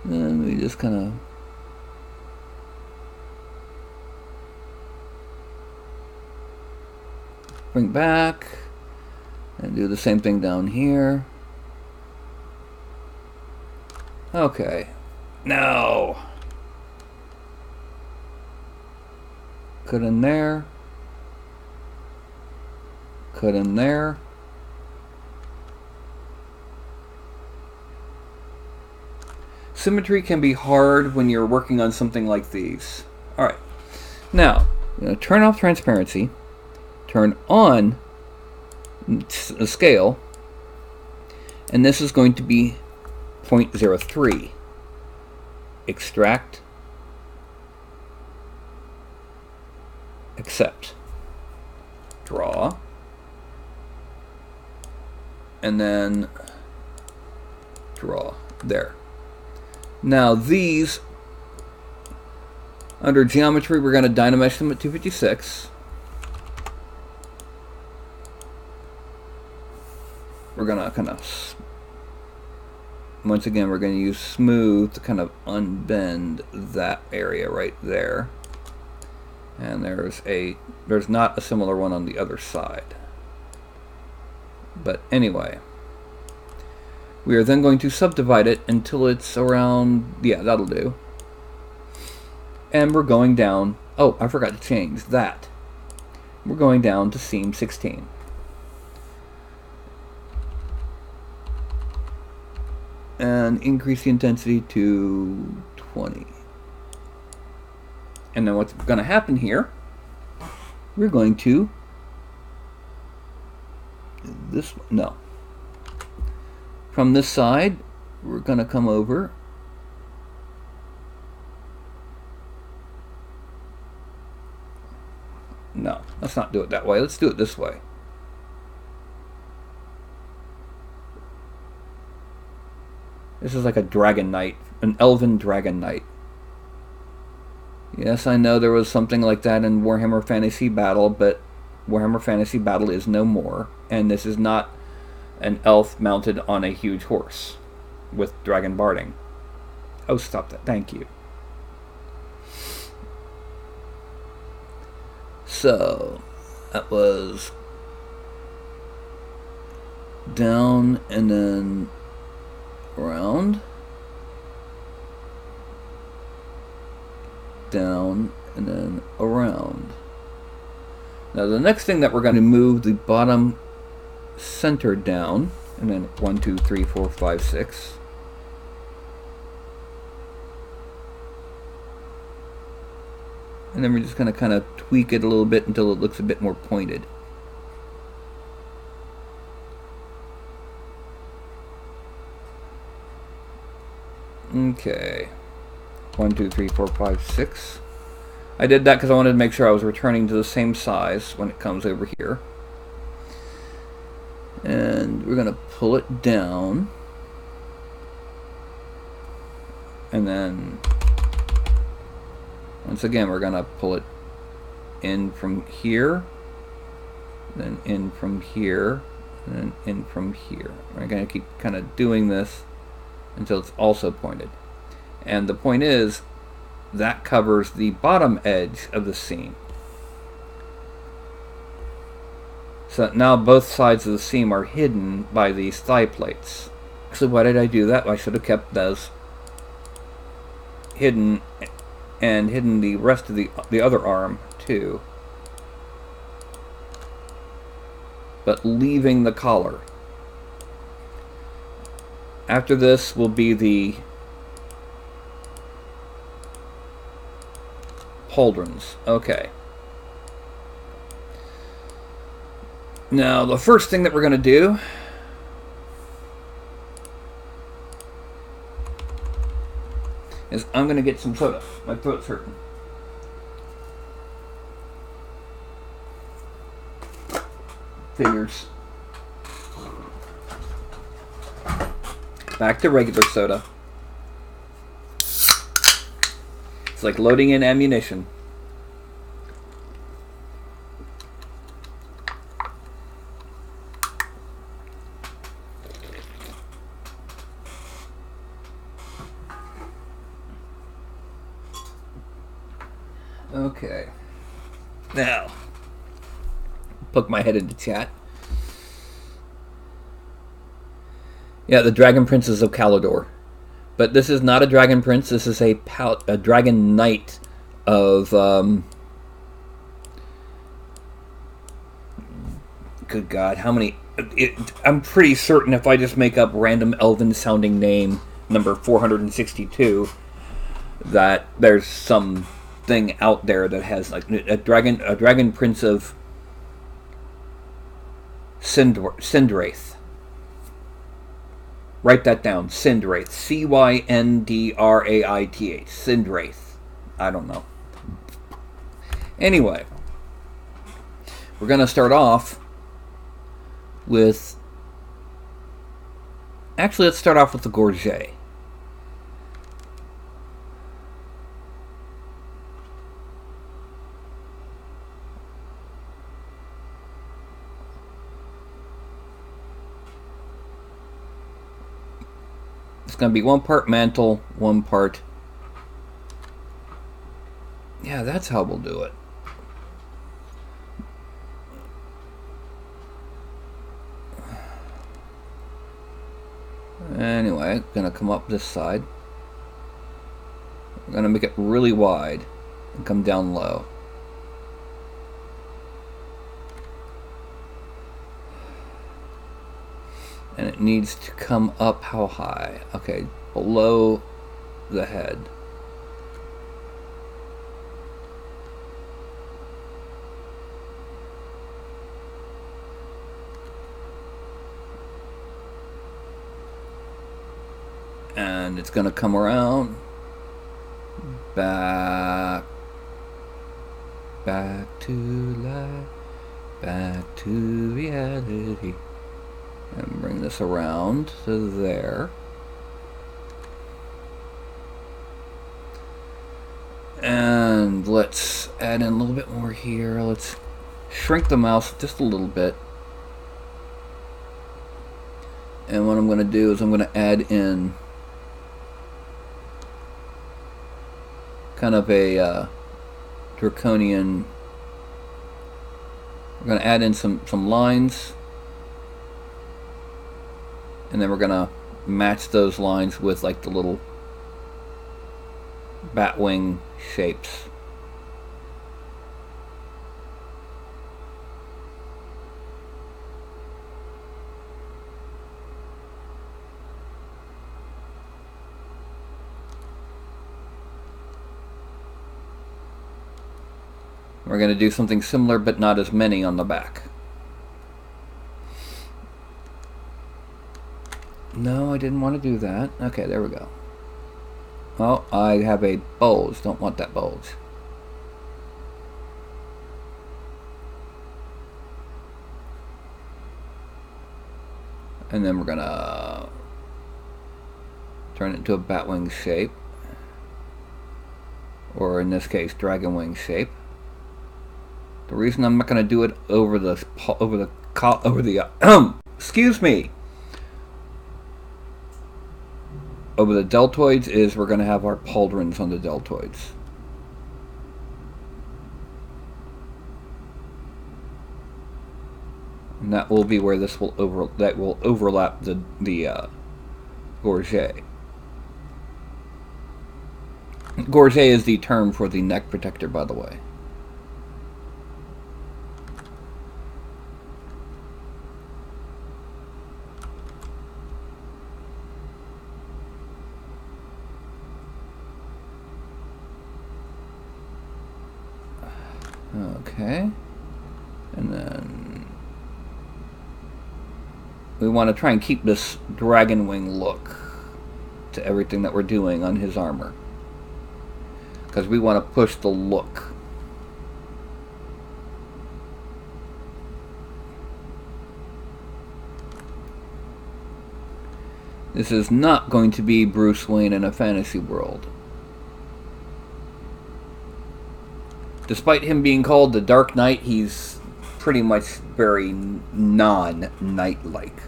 then we just kind of bring back and do the same thing down here. Okay, now cut in there, cut in there. Symmetry can be hard when you're working on something like these. Alright, now I'm going to turn off transparency, turn on the scale, and this is going to be 0.03. Extract, accept, draw, and then draw. There. Now these, under geometry, we're going to dynamesh them at 256. We're going to kind of, once again, we're going to use smooth to kind of unbend that area right there. And there's not a similar one on the other side. But anyway, we are then going to subdivide it until it's around, yeah, that'll do. And we're going down, oh, I forgot to change that. We're going down to seam 16. And increase the intensity to 20. And then what's going to happen here, we're going to, no. From this side, we're going to come over. No, let's not do it that way. Let's do it this way. This is like a dragon knight, an elven dragon knight. Yes, I know there was something like that in Warhammer Fantasy Battle, but Warhammer Fantasy Battle is no more, and this is not an elf mounted on a huge horse with dragon barding. Oh, stop that. Thank you. So, that was down and then around, down and then around. Now the next thing that we're going to move the bottom center down, and then 1, 2, 3, 4, 5, 6. And then we're just going to kind of tweak it a little bit until it looks a bit more pointed. Okay. 1, 2, 3, 4, 5, 6. I did that because I wanted to make sure I was returning to the same size when it comes over here. And we're going to pull it down. And then, once again, we're going to pull it in from here. Then in from here. And then in from here. We're going to keep kind of doing this until it's also pointed. And the point is, that covers the bottom edge of the seam. So now both sides of the seam are hidden by these thigh plates. Actually, why did I do that? I should have kept those hidden and hidden the rest of the other arm too. But leaving the collar. After this will be the pauldrons. Okay. Now, the first thing that we're going to do is I'm going to get some soda. My throat's hurting. Figures. Back to regular soda. It's like loading in ammunition. Okay. Now, poke my head into chat. Yeah, the Dragon Princes of Calidor. But this is not a Dragon Prince. This is a Dragon Knight of... good God, how many... I'm pretty certain if I just make up random elven-sounding name, number 462, that there's some thing out there that has like a Dragon Prince of Cyndraith. Write that down. Cyndraith. Cyndraith. Cyndraith. I don't know. Anyway, we're going to start off with... Actually, let's start off with the gorget. It's going to be one part mantle, one part... Yeah, that's how we'll do it. Anyway, going to come up this side. We're going to make it really wide and come down low. And it needs to come up how high? Okay, below the head. And it's going to come around, back to life, back to reality. And bring this around to there. And let's add in a little bit more here. Let's shrink the mouse just a little bit. And what I'm going to do is I'm going to add in kind of a draconian... We're going to add in some lines. And then we're going to match those lines with like the little bat wing shapes. We're going to do something similar but not as many on the back. No, I didn't want to do that. Okay, there we go. Oh, I have a bulge. Don't want that bulge. And then we're gonna turn it into a batwing shape, or in this case, dragon wing shape. The reason I'm not gonna do it over the excuse me, over the deltoids is we're gonna have our pauldrons on the deltoids. And that will be where this will overlap the gorget. Gorget is the term for the neck protector, by the way. Okay, and then we want to try and keep this dragon wing look to everything that we're doing on his armor, because we want to push the look. This is not going to be Bruce Wayne in a fantasy world. Despite him being called the Dark Knight, he's pretty much very non-knight-like.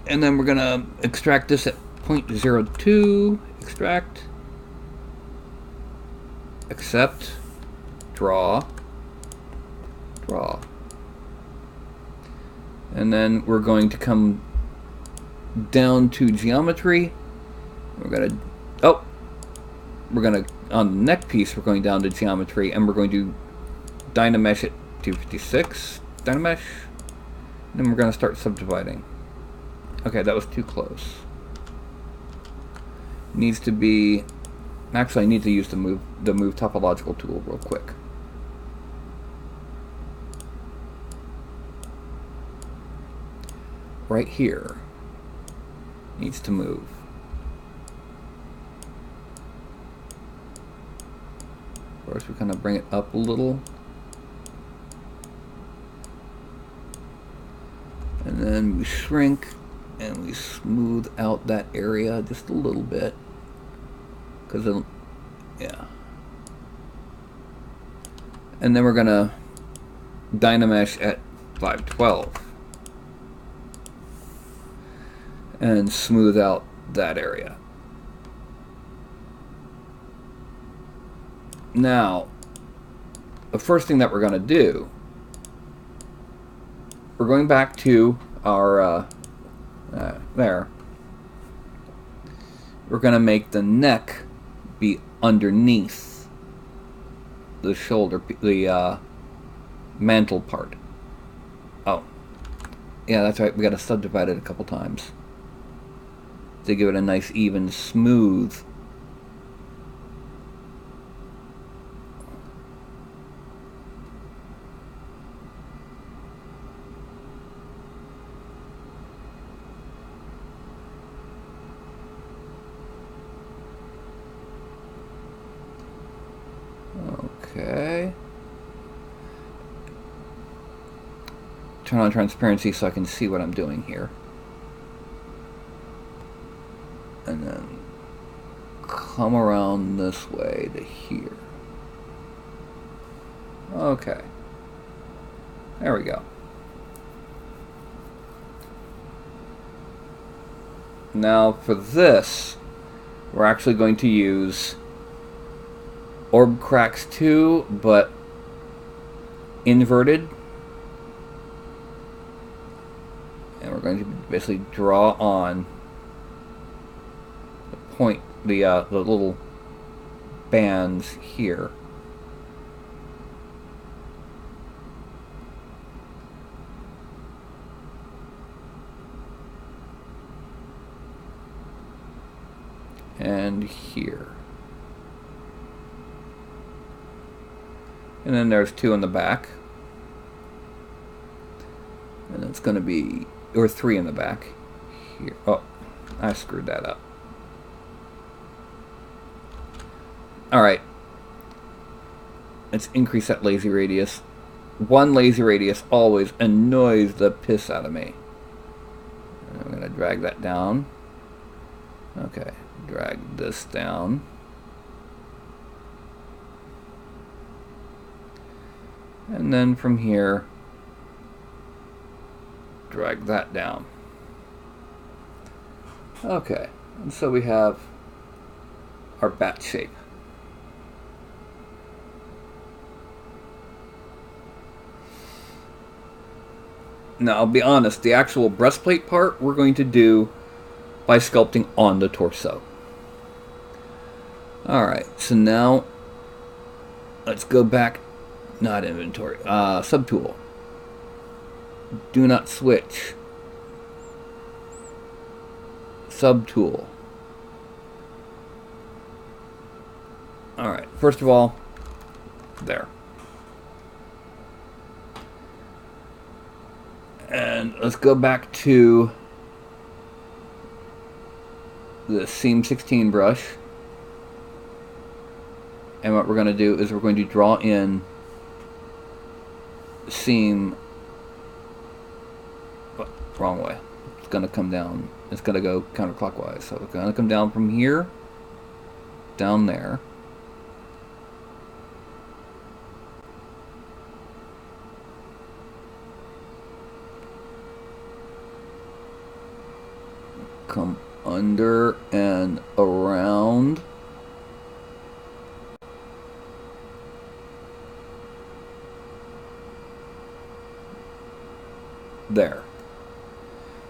And then we're going to extract this at 0.02. Extract. Accept. Draw. Draw. And then we're going to come down to geometry. We're going to... Oh! We're going to... On the neck piece, we're going down to geometry, and we're going to Dynamesh at 256. Dynamesh. And then we're going to start subdividing. Okay, that was too close. Needs to be... Actually, I need to use the move topological tool real quick. Right here. Needs to move. First, we kind of bring it up a little. And then we shrink and we smooth out that area just a little bit. Because it'll, yeah. And then we're going to Dynamesh at 512. And smooth out that area. Now, the first thing that we're going to do, we're going back to our, there. We're going to make the neck be underneath the shoulder, the mantle part. Oh, yeah, that's right. We got to subdivide it a couple times to give it a nice, even, smooth. Okay. Turn on transparency so I can see what I'm doing here. And then come around this way to here. Okay. There we go. Now for this, we're actually going to use Orb Cracks 2, but inverted. And we're going to basically draw on the point, the little bands here. And here. And then there's 2 in the back. And it's going to be, or 3 in the back. Here. Oh, I screwed that up. Alright. Let's increase that lazy radius. 1 lazy radius always annoys the piss out of me. drag that down. Okay, drag this down. And then from here, drag that down. Okay, and so we have our bat shape. Now, I'll be honest, the actual breastplate part we're going to do by sculpting on the torso. Alright, so now let's go back, not inventory, subtool. Do not switch. Subtool. Alright, first of all, there. And let's go back to the seam 16 brush. And what we're going to do is we're going to draw in seam, wrong way. It's going to come down. It's going to go counterclockwise. So it's going to come down from here, down there. Come under and around. There.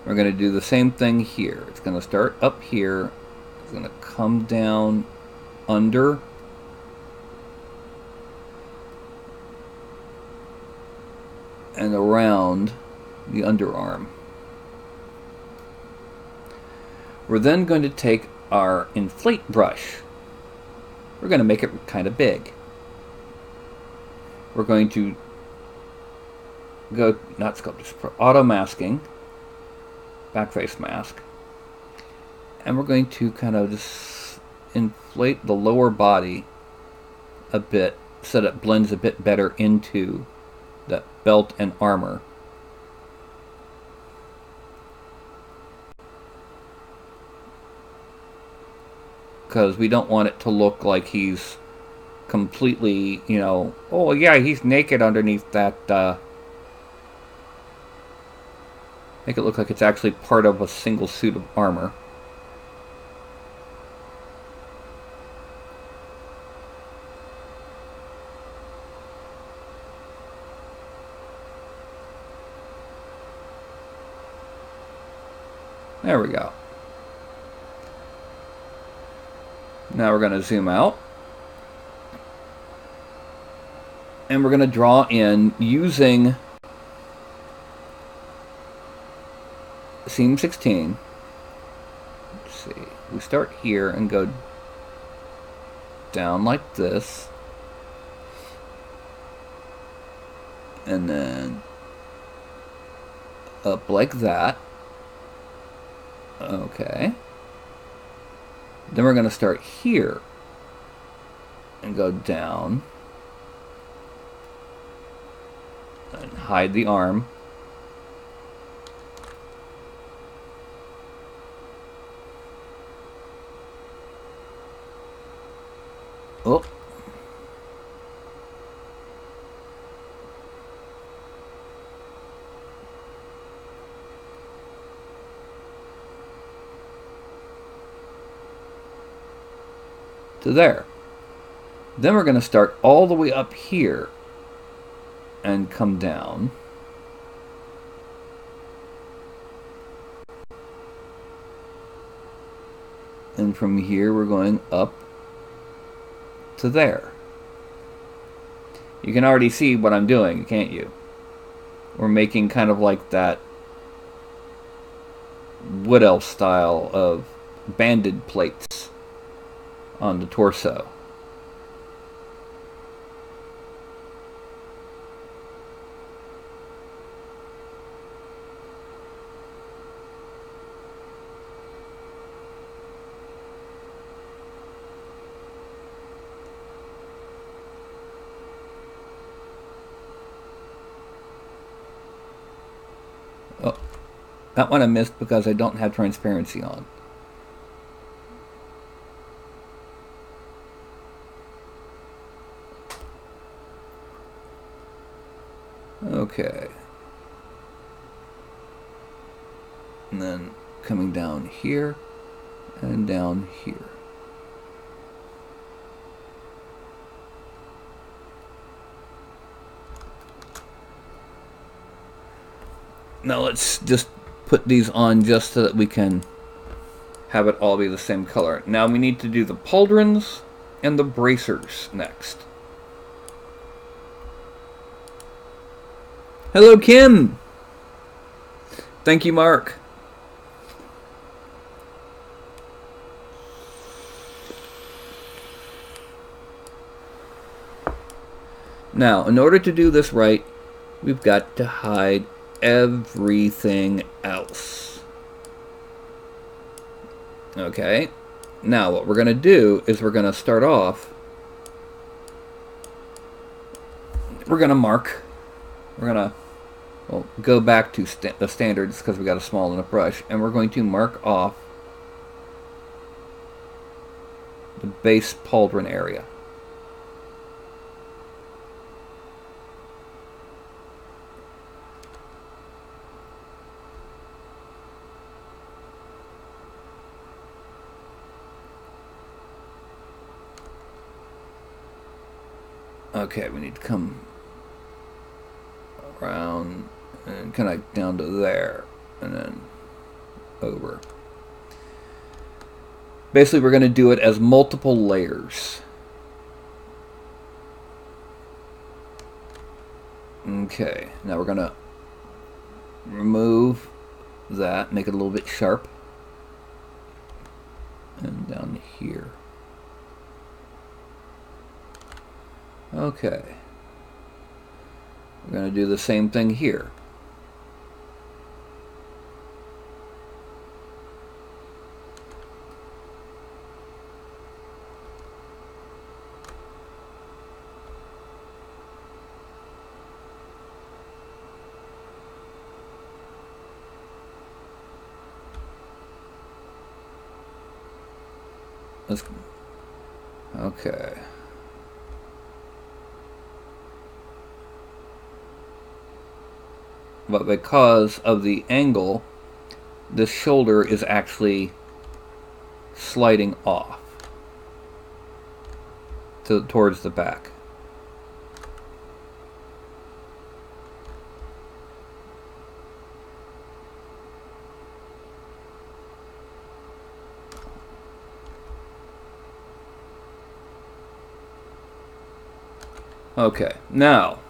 We're going to do the same thing here. It's going to start up here. It's going to come down under. And around the underarm. We're then going to take our inflate brush. We're going to make it kind of big. We're going to go, not sculpt, auto masking, backface mask. And we're going to kind of just inflate the lower body a bit so that it blends a bit better into the belt and armor. Because we don't want it to look like he's completely, you know, oh yeah, he's naked underneath that, make it look like it's actually part of a single suit of armor. There we go. Now we're going to zoom out. And we're going to draw in using seam 16. Let's see. We start here and go down like this. And then up like that. Okay. Then we're going to start here and go down and hide the arm. Oh. To there. Then we're going to start all the way up here and come down. And from here we're going up to there. You can already see what I'm doing, can't you? We're making kind of like that wood elf style of banded plates on the torso. Oh, That one I missed because I don't have transparency on. Okay. And then coming down here and down here. Now let's just put these on just so that we can have it all be the same color. Now we need to do the pauldrons and the bracers next. Hello, Kim! Thank you, Mark. Now, in order to do this right, we've got to hide everything else. Okay, now what we're going to do is we're going to start off, we're going to mark, we're going to go back to the standards because we got a small enough brush, and we're going to mark off the base pauldron area. Okay, we need to come around and connect down to there and then over. Basically, we're going to do it as multiple layers. Okay, now we're going to remove that, make it a little bit sharp. And down here. Okay. We're going to do the same thing here. Okay. But because of the angle, this shoulder is actually sliding off towards the back. Okay, now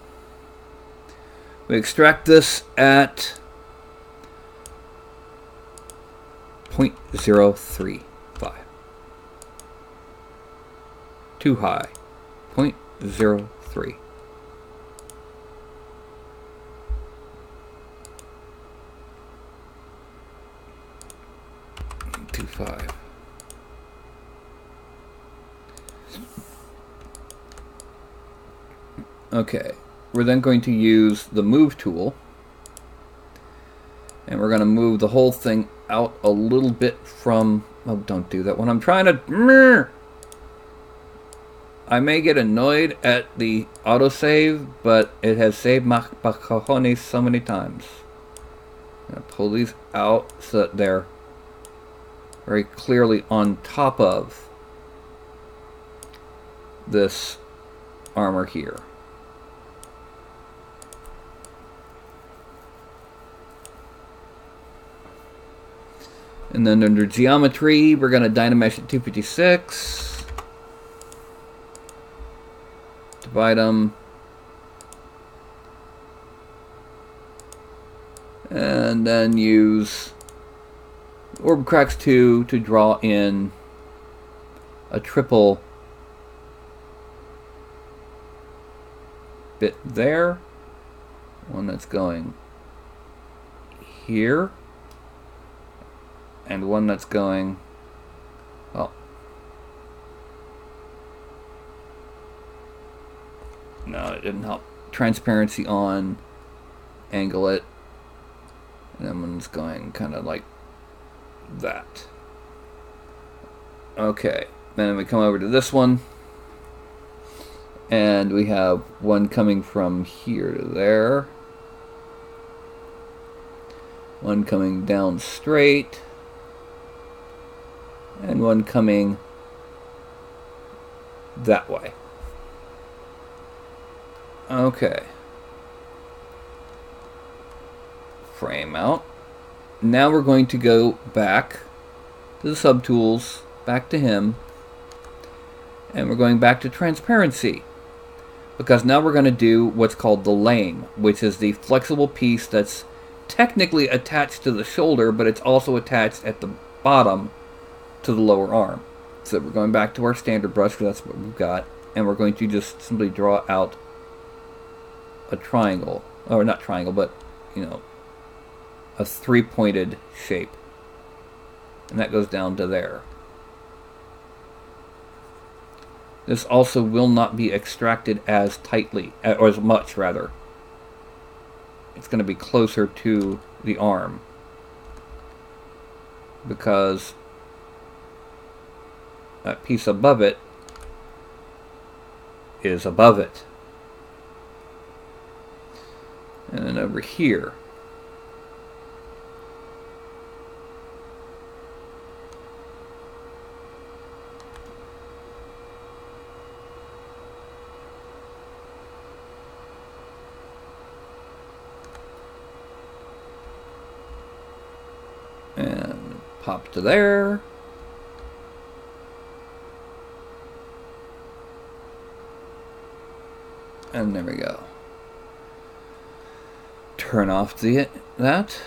we extract this at 0.035. Too high. 0.03. Too 5. Okay, we're then going to use the move tool, and we're going to move the whole thing out a little bit from, oh, don't do that when I'm trying to, I may get annoyed at the autosave, but it has saved my cojones so many times. I'm going to pull these out so that they're very clearly on top of this armor here. And then under geometry, we're going to Dynamesh at 256. Divide them. And then use Orb Cracks 2 to draw in a triple bit there. One that's going here. And one that's going, well, no, it didn't help. Transparency on, angle it, And that one's going kind of like that. Okay, then we come over to this one. And we have one coming from here to there. One coming down straight. And one coming that way. Okay. Frame out. Now we're going to go back to the subtools, back to him, and we're going back to transparency. Because now we're going to do what's called the lame, which is the flexible piece that's technically attached to the shoulder, but it's also attached at the bottom to the lower arm. So we're going back to our standard brush, because that's what we've got, and we're going to just simply draw out a triangle, or not triangle, but, you know, a three-pointed shape. And that goes down to there. This also will not be extracted as tightly, or as much rather. It's going to be closer to the arm, because that piece above it is above it. And then over here, and pop to there. And there we go. Turn off that.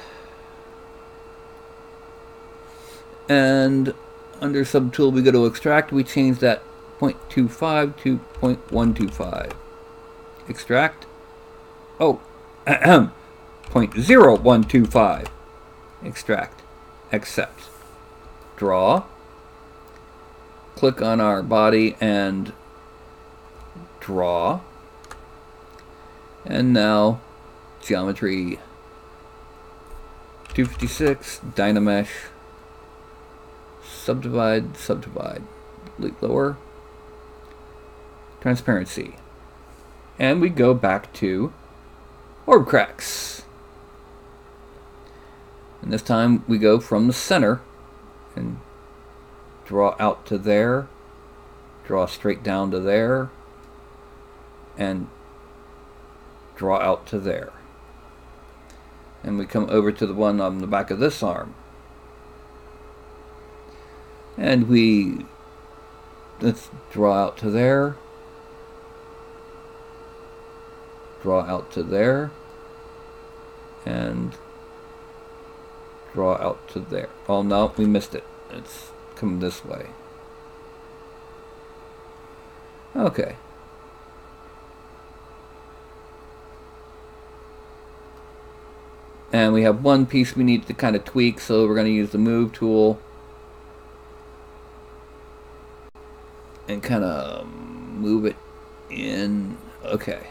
And under subtool we go to extract. We change that 0.25 to 0.125. Extract. Oh, 0.0125. Extract. Accept. Draw. Click on our body and draw. And now geometry 256, Dynamesh, subdivide, delete lower, transparency. And we go back to orb cracks. And this time we go from the center and draw out to there, draw straight down to there, and draw out to there. And we come over to the one on the back of this arm. And let's draw out to there. Draw out to there. And draw out to there. Oh no, we missed it. It's coming this way. Okay. And we have one piece we need to kind of tweak, so we're going to use the move tool and kind of move it in. Okay.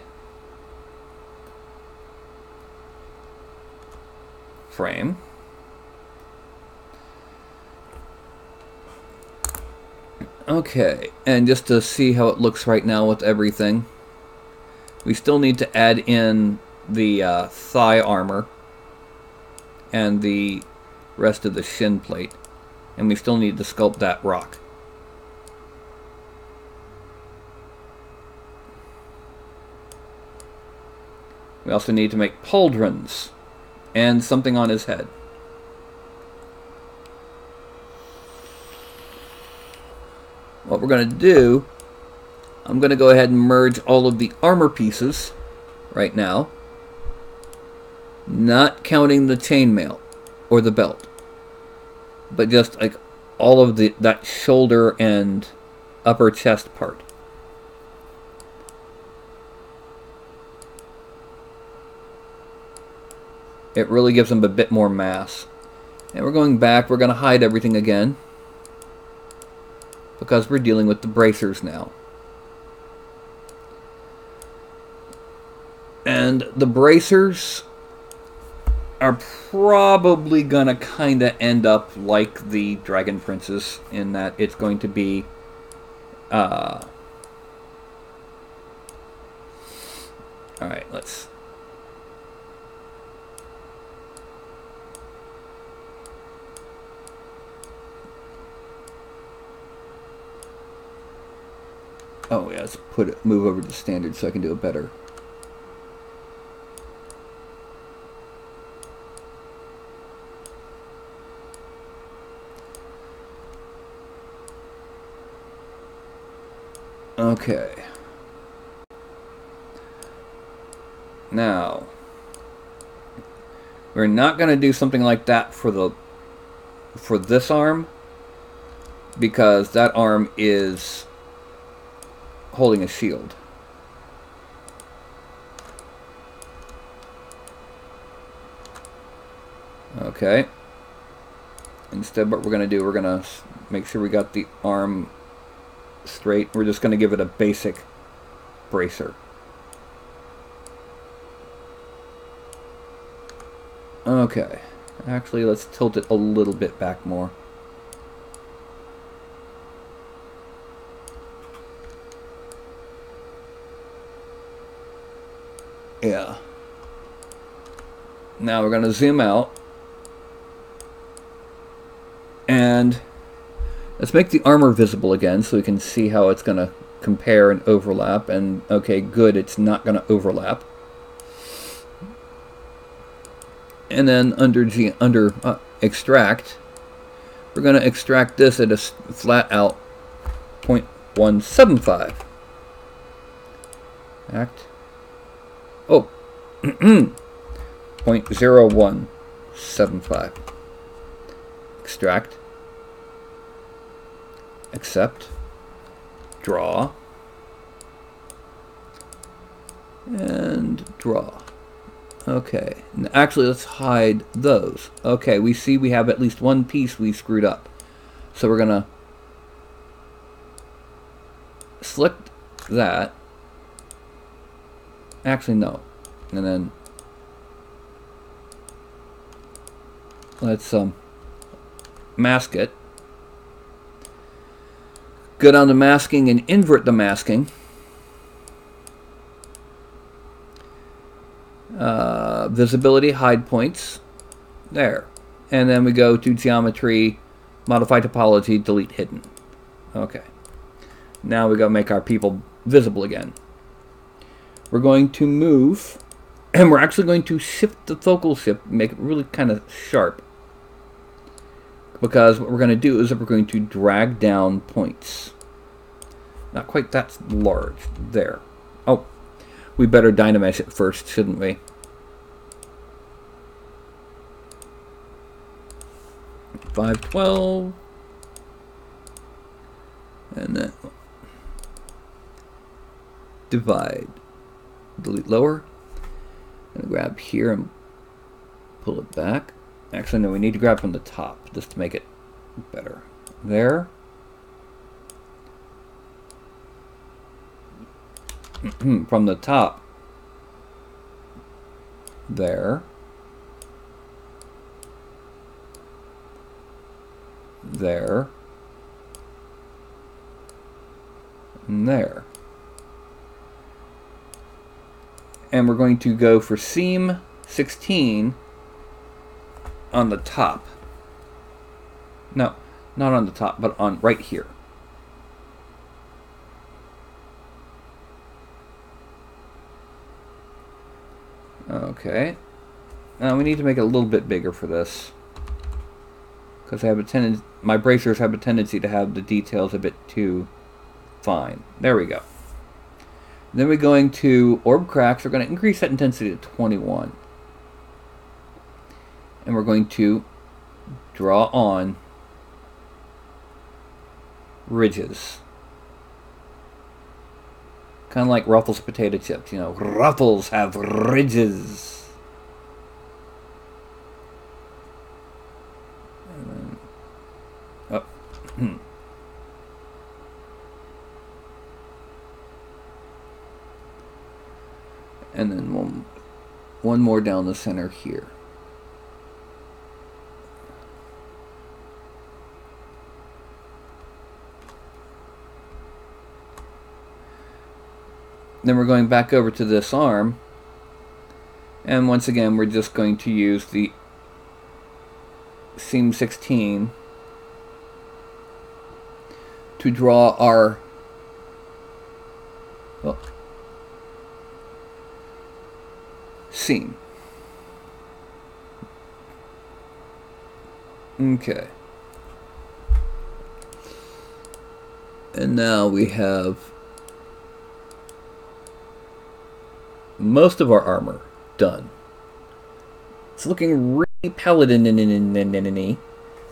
Frame. Okay, and just to see how it looks right now with everything, we still need to add in the thigh armor and the rest of the shin plate, and we still need to sculpt that rock. We also need to make pauldrons and something on his head. What we're going to do, I'm going to go ahead and merge all of the armor pieces right now, not counting the chainmail or the belt, but just like all of that shoulder and upper chest part. It really gives them a bit more mass. And we're going back, we're going to hide everything again, because we're dealing with the bracers now. And the bracers are probably gonna kind of end up like the Dragon Princess in that it's going to be all right, let's oh yeah, let's move over to standard so I can do it better. Okay. Now, we're not going to do something like that for this arm, because that arm is holding a shield. Okay. Instead, what we're going to do, we're going to make sure we got the arm straight. We're just going to give it a basic bracer. Okay. Actually, let's tilt it a little bit back more. Yeah. Now we're going to zoom out. And let's make the armor visible again so we can see how it's going to compare and overlap. And okay, good, it's not going to overlap. And then under extract, we're going to extract this at a flat out 0.175. Act. Oh, 0.0175. Extract. Accept. Draw. And draw. Okay, actually let's hide those. Okay, we see we have at least one piece we screwed up. So we're gonna select that. Actually no. And then let's mask it. Go down to masking and invert the masking. Visibility, hide points, there, and then we go to geometry, modify topology, delete hidden. Okay, now we go make our people visible again. We're going to move, and we're actually going to shift the focal shift, make it really kind of sharp, because what we're going to do is we're going to drag down points. Not quite that large. There. Oh, we better dynamesh it first, shouldn't we? $512, and then divide, delete lower, and grab here and pull it back. Actually, no, we need to grab from the top just to make it better. There. From the top. There. There. And there. And we're going to go for seam 16 on the top. No, not on the top, but on right here. Okay. Now we need to make it a little bit bigger for this, because I have a tendency, my bracers have a tendency to have the details a bit too fine. There we go. Then we're going to orb cracks. We're going to increase that intensity to 21. And we're going to draw on ridges. Kind of like Ruffles potato chips, you know. Ruffles have ridges. And then, oh. And then one more down the center here. Then we're going back over to this arm, and once again we're just going to use the seam 16 to draw our seam. Okay. And now we have most of our armor done. It's looking really paladin-y,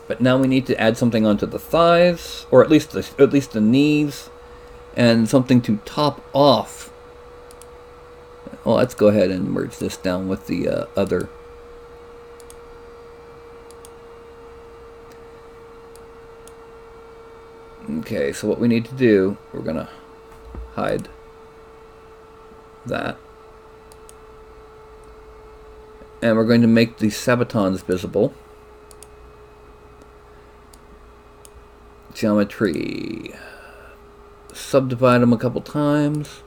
but now we need to add something onto the thighs, or at least the knees, and something to top off. Well, let's go ahead and merge this down with the other. Okay, so what we need to do, we're gonna hide that. And we're going to make the sabatons visible. Geometry. Subdivide them a couple times.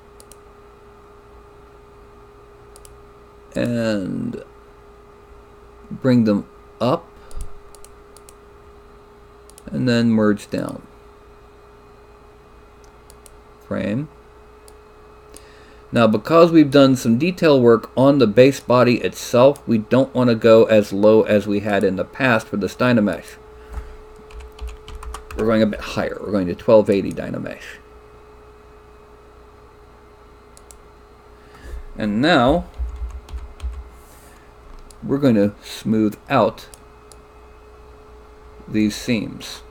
And bring them up. And then merge down. Frame. Now, because we've done some detail work on the base body itself, we don't want to go as low as we had in the past for this Dynamesh. We're going a bit higher. We're going to 1280 Dynamesh. And now, we're going to smooth out these seams.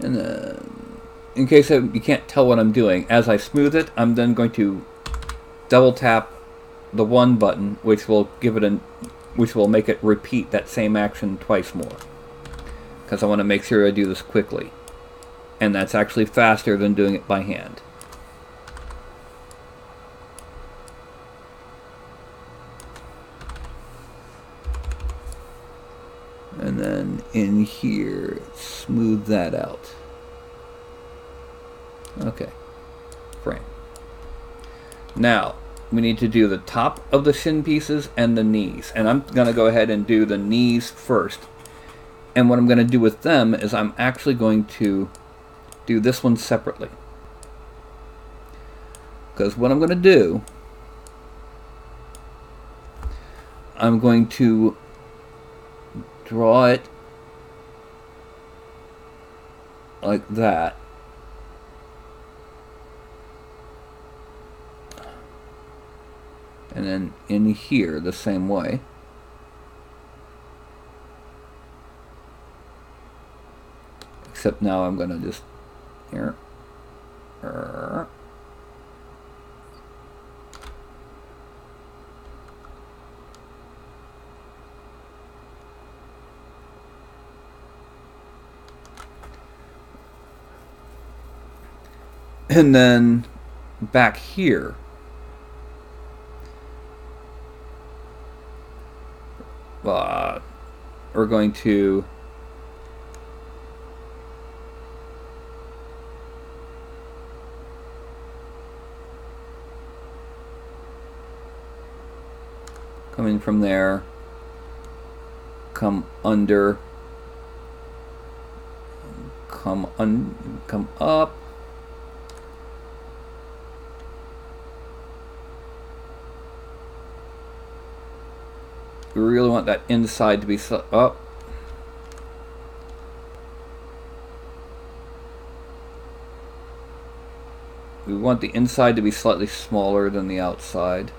And then, in case you can't tell what I'm doing, as I smooth it, I'm then going to double tap the 1 button, which will make it repeat that same action twice more. Because I want to make sure I do this quickly. And that's actually faster than doing it by hand. And then in here, smooth that out. Okay, frame. Now, we need to do the top of the shin pieces and the knees. And I'm going to go ahead and do the knees first. And what I'm going to do with them is I'm actually going to do this one separately. Because what I'm going to do, I'm going to draw it like that. And then in here the same way. Except now I'm going to just here. And then back here, we're going to come in from there, come under, come up. We really want that inside to be up. We want the inside to be slightly smaller than the outside.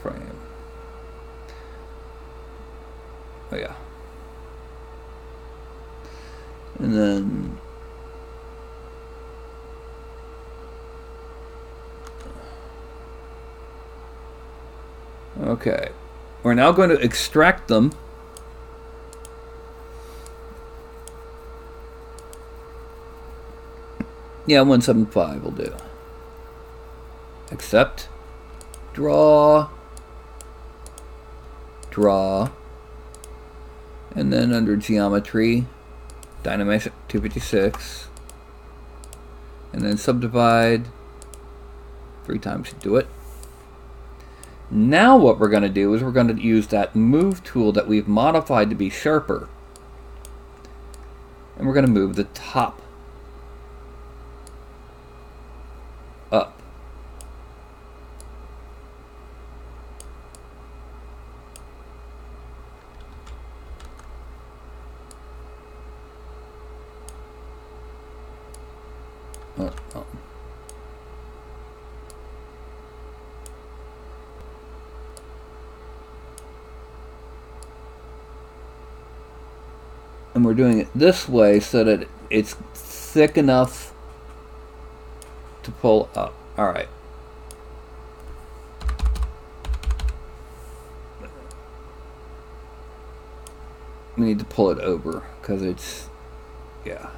Frame. Oh yeah. And then okay. We're now going to extract them. Yeah, 175 will do. Accept. Draw. Draw. And then under geometry, Dynamic 256. And then subdivide 3 times to do it. Now what we're going to do is we're going to use that move tool that we've modified to be sharper. And we're going to move the top up. Oh. And we're doing it this way so that it's thick enough to pull up. Alright. We need to pull it over because it's, yeah.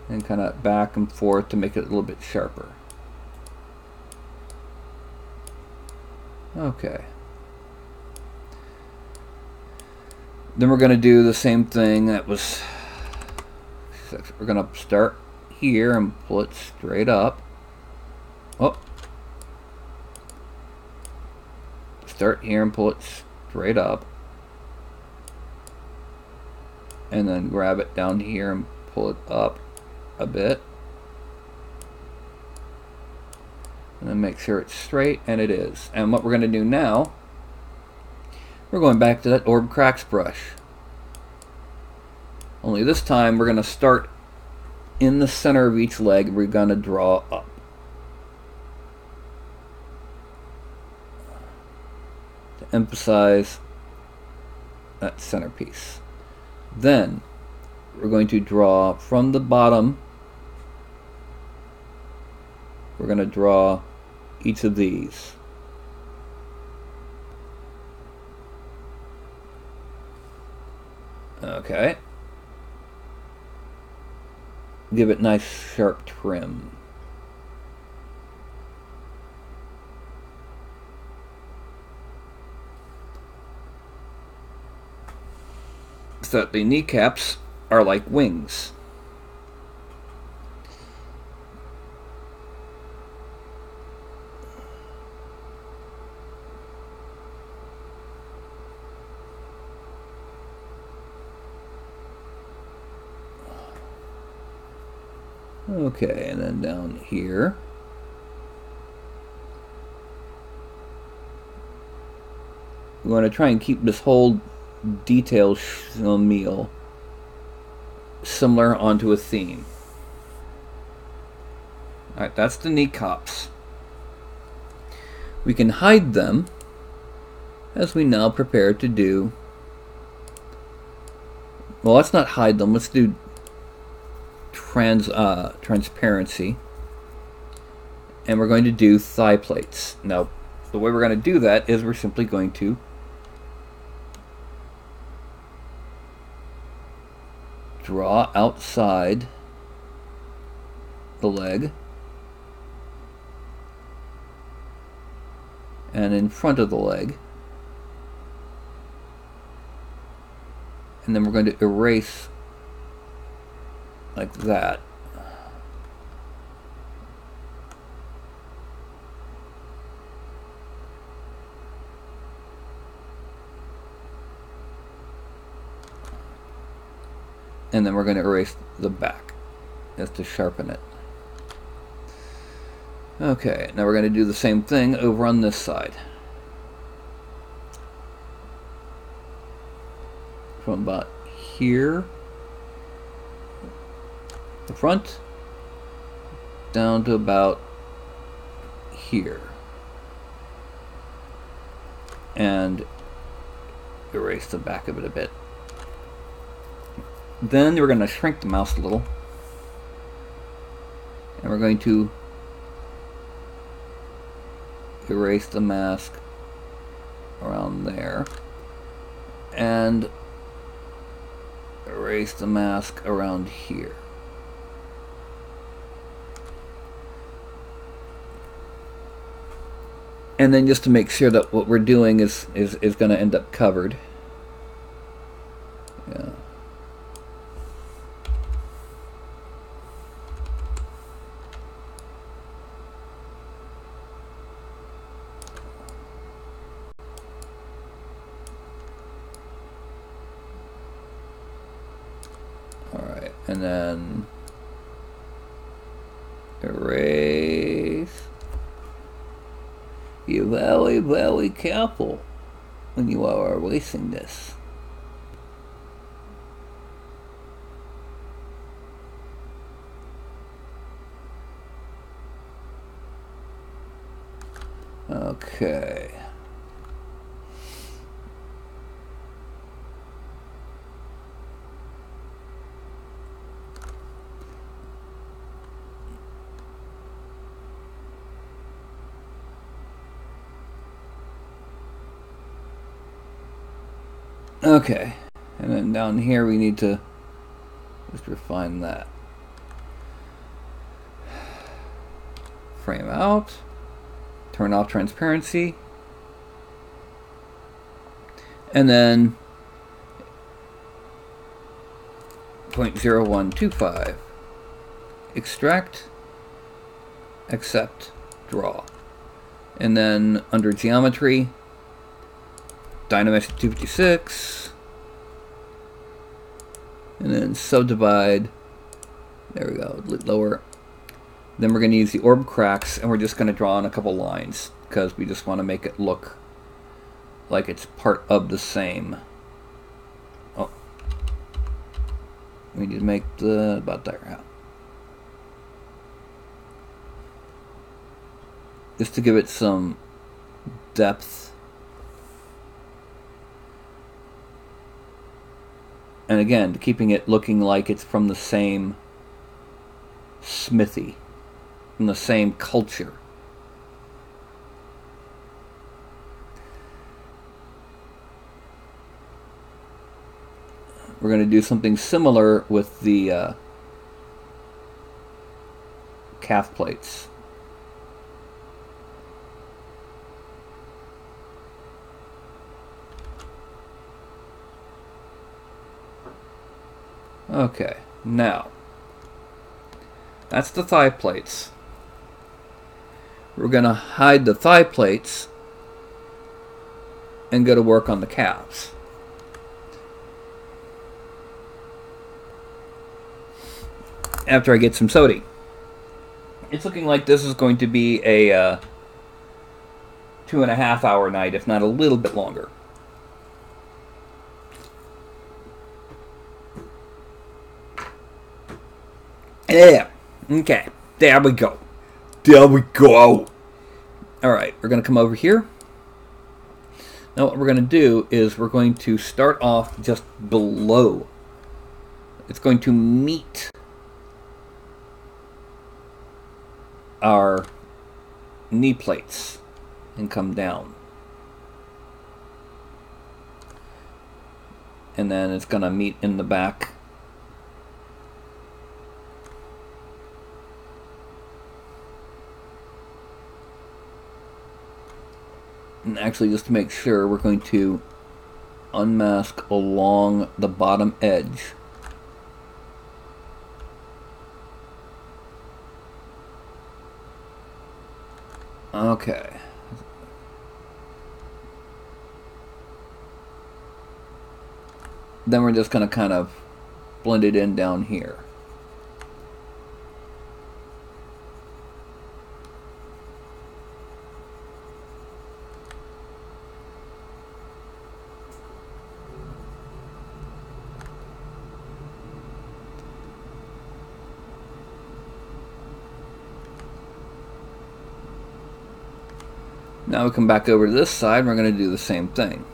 And kind of back and forth to make it a little bit sharper. Okay. Then we're going to do the same thing that was, we're going to start here and pull it straight up. Oh. Start here and pull it straight up. And then grab it down here and pull it up a bit. And then make sure it's straight, and it is. And what we're going to do now, we're going back to that orb cracks brush. Only this time we're going to start in the center of each leg and we're going to draw up. To emphasize that centerpiece. Then we're going to draw from the bottom. We're going to draw each of these. Okay. Give it nice sharp trim. So that the kneecaps are like wings. Okay, and then down here. We want to try and keep this whole detail meal similar onto a theme. Alright, that's the kneecaps. We can hide them as we now prepare to do. Well, let's not hide them. Let's do transparency. And we're going to do thigh plates. Now, the way we're going to do that is we're simply going to draw outside the leg and in front of the leg, and then we're going to erase like that. And then we're going to erase the back just to sharpen it. Okay, now we're going to do the same thing over on this side. From about here, the front, down to about here. and erase the back of it a bit. Then we're going to shrink the mouse a little, and we're going to erase the mask around there, and erase the mask around here. And then just to make sure that what we're doing is going to end up covered. Yeah. Alright, and then erase. Be very, very careful when you are erasing this. Okay. Okay, and then down here we need to just refine that. Frame out, turn off transparency, and then 0.0125, extract, accept, draw. And then under geometry, Dynamics 256, and then subdivide. There we go, lower. Then we're going to use the orb cracks, and we're just going to draw in a couple lines because we just want to make it look like it's part of the same. Oh, we need to make the about there. Yeah. Just to give it some depth. And again, keeping it looking like it's from the same smithy, from the same culture. We're going to do something similar with the calf plates. Okay, now, that's the thigh plates. We're going to hide the thigh plates and go to work on the calves. After I get some sody. It's looking like this is going to be a 2.5 hour night, if not a little bit longer. Yeah, okay, there we go. There we go. Alright, we're going to come over here. Now what we're going to do is we're going to start off just below. It's going to meet our knee plates and come down. And then it's going to meet in the back. And actually, just to make sure, we're going to unmask along the bottom edge. Okay. Then we're just going to kind of blend it in down here. Now we come back over to this side, and we're going to do the same thing.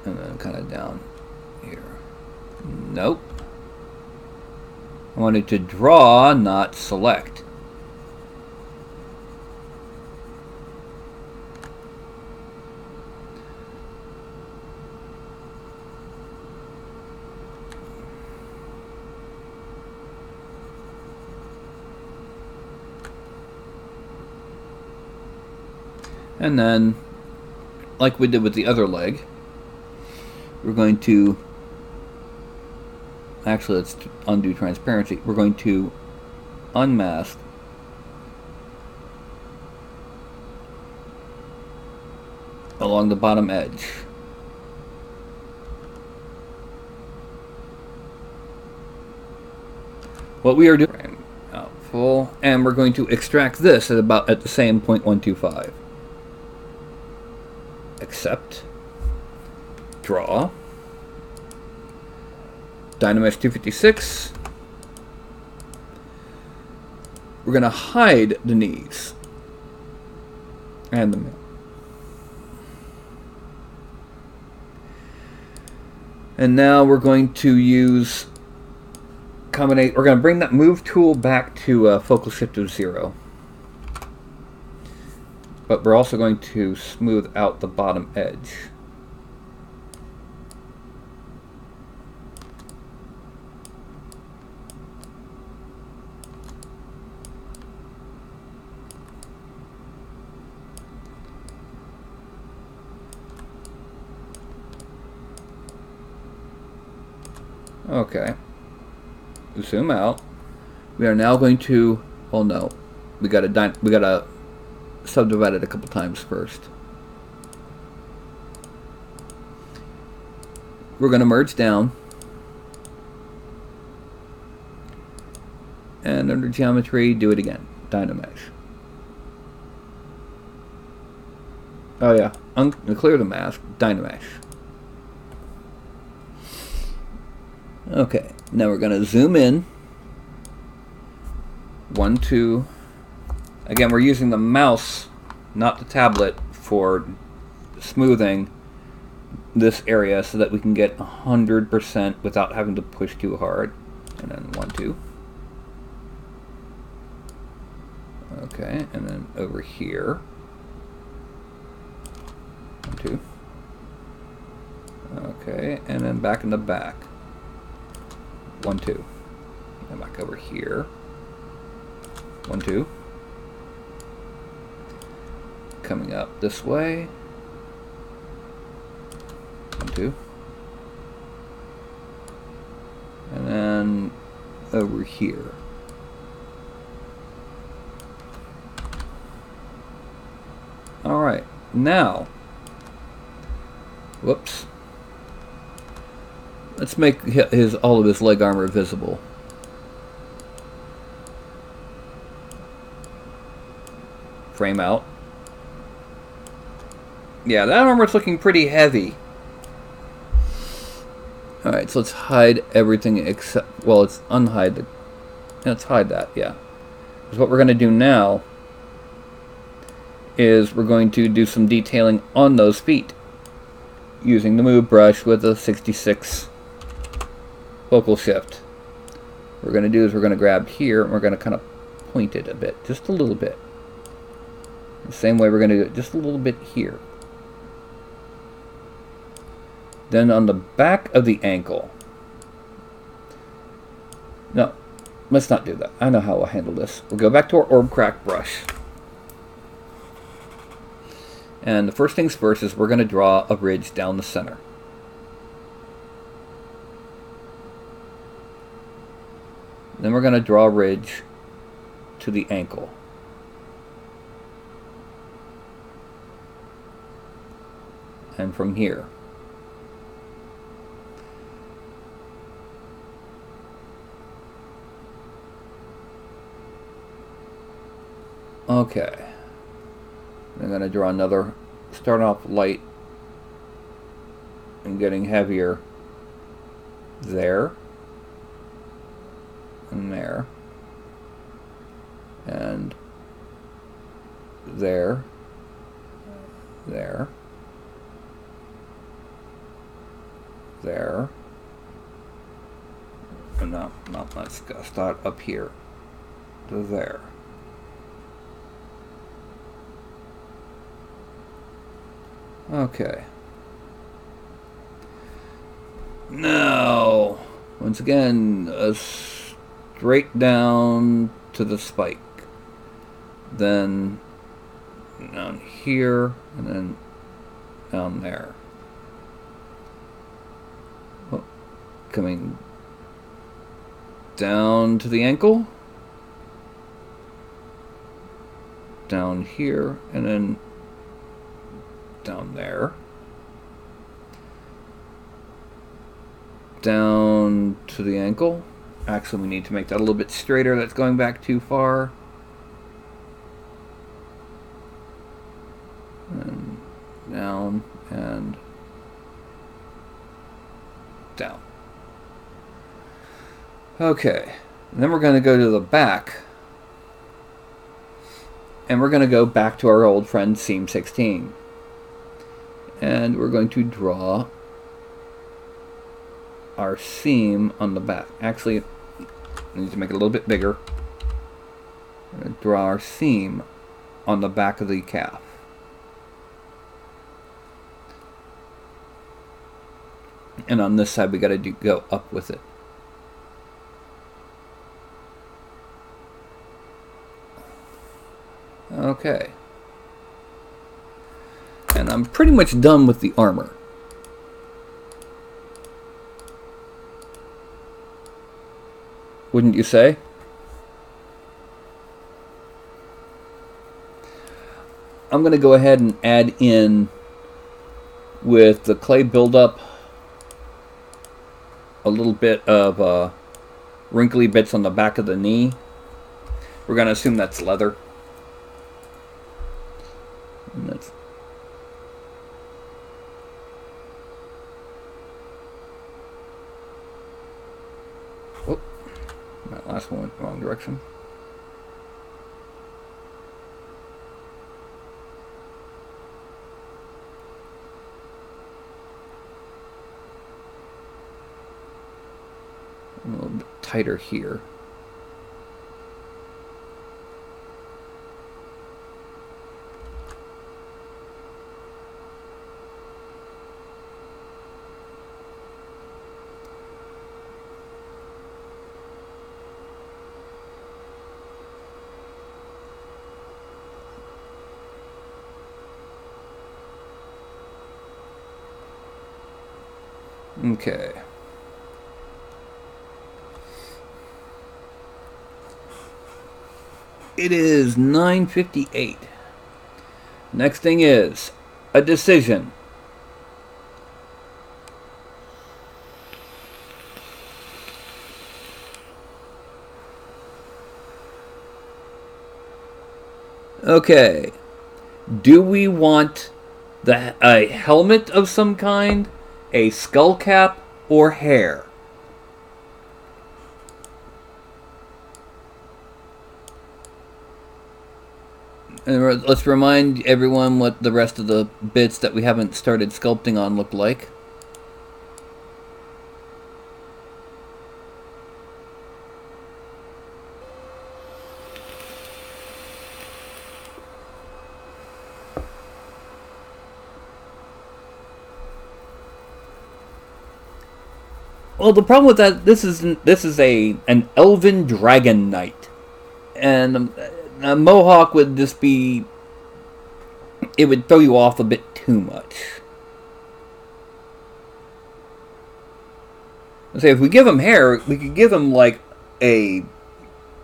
And then kind of down here. Nope. I wanted to draw, not select. And then, like we did with the other leg, we're going to, actually let's undo transparency, we're going to unmask along the bottom edge. What we are doing, out full, and we're going to extract this at about at the same 0.125. Accept. Draw. Dynamesh 256. We're going to hide the knees and the mill. And now we're going to use combinate. We're going to bring that move tool back to focal shift of 0. But we're also going to smooth out the bottom edge. Okay. Zoom out. We are now going to. Oh no, we gotta subdivide it a couple times first. We're gonna merge down, and under geometry, do it again. Dynamesh. Oh yeah, clear the mask. Dynamesh. Okay, now we're going to zoom in. 1, 2. Again, we're using the mouse, not the tablet, for smoothing this area so that we can get 100% without having to push too hard. And then 1, 2. Okay, and then over here. 1, 2. Okay, and then back in the back. 1, 2. And back over here. 1, 2. Coming up this way. 1, 2. And then over here. Alright, now, whoops. Let's make all of his leg armor visible. Frame out. Yeah, that armor's looking pretty heavy. Alright, so let's hide everything except, well, let's unhide the, let's hide that, yeah. Because what we're going to do now is we're going to do some detailing on those feet using the move brush with a 66 focal shift. What we're going to do is we're going to grab here and we're going to kind of point it a bit, just a little bit. The same way we're going to do it just a little bit here. Then on the back of the ankle. No, let's not do that. I know how we'll handle this. We'll go back to our orb crack brush. And the first things first is we're going to draw a ridge down the center. Then we're going to draw a ridge to the ankle. And from here. Okay. I'm going to draw another, start off light and getting heavier there and there and there, there, there. No, let's start up here to there. Okay. Now, once again, straight down to the spike. Then down here, and then down there. Oh, coming down to the ankle. Down here, and then down there. Down to the ankle. Actually, we need to make that a little bit straighter. That's going back too far. And down and down. Okay. And then we're going to go to the back. And we're going to go back to our old friend seam 16. And we're going to draw our seam on the back. Actually, I need to make it a little bit bigger. We're going to draw our seam on the back of the calf. And on this side, we got to go up with it. Okay. And I'm pretty much done with the armor. Wouldn't you say? I'm going to go ahead and add in with the clay buildup a little bit of wrinkly bits on the back of the knee. We're going to assume that's leather. And that's that last one went the wrong direction. A little bit tighter here. Okay. It is 9:58. Next thing is a decision. Okay. Do we want a helmet of some kind, a skull cap, or hair? And let's remind everyone what the rest of the bits that we haven't started sculpting on look like. Well, the problem with that, this is an elven dragon knight, and a mohawk would just be, it would throw you off a bit too much. Let's say if we give him hair, we could give him like a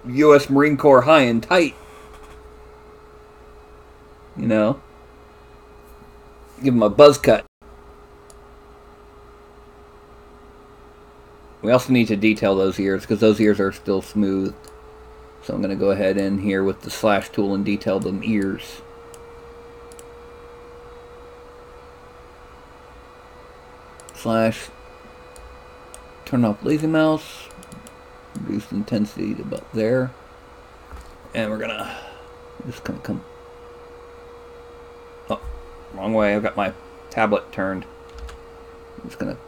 U.S. Marine Corps high and tight, you know, give him a buzz cut. We also need to detail those ears, because those ears are still smooth. So I'm going to go ahead in here with the slash tool and detail them ears. Slash, turn off lazy mouse, reduce intensity to about there, and we're gonna just gonna come. Oh, wrong way. I've got my tablet turned. I'm just gonna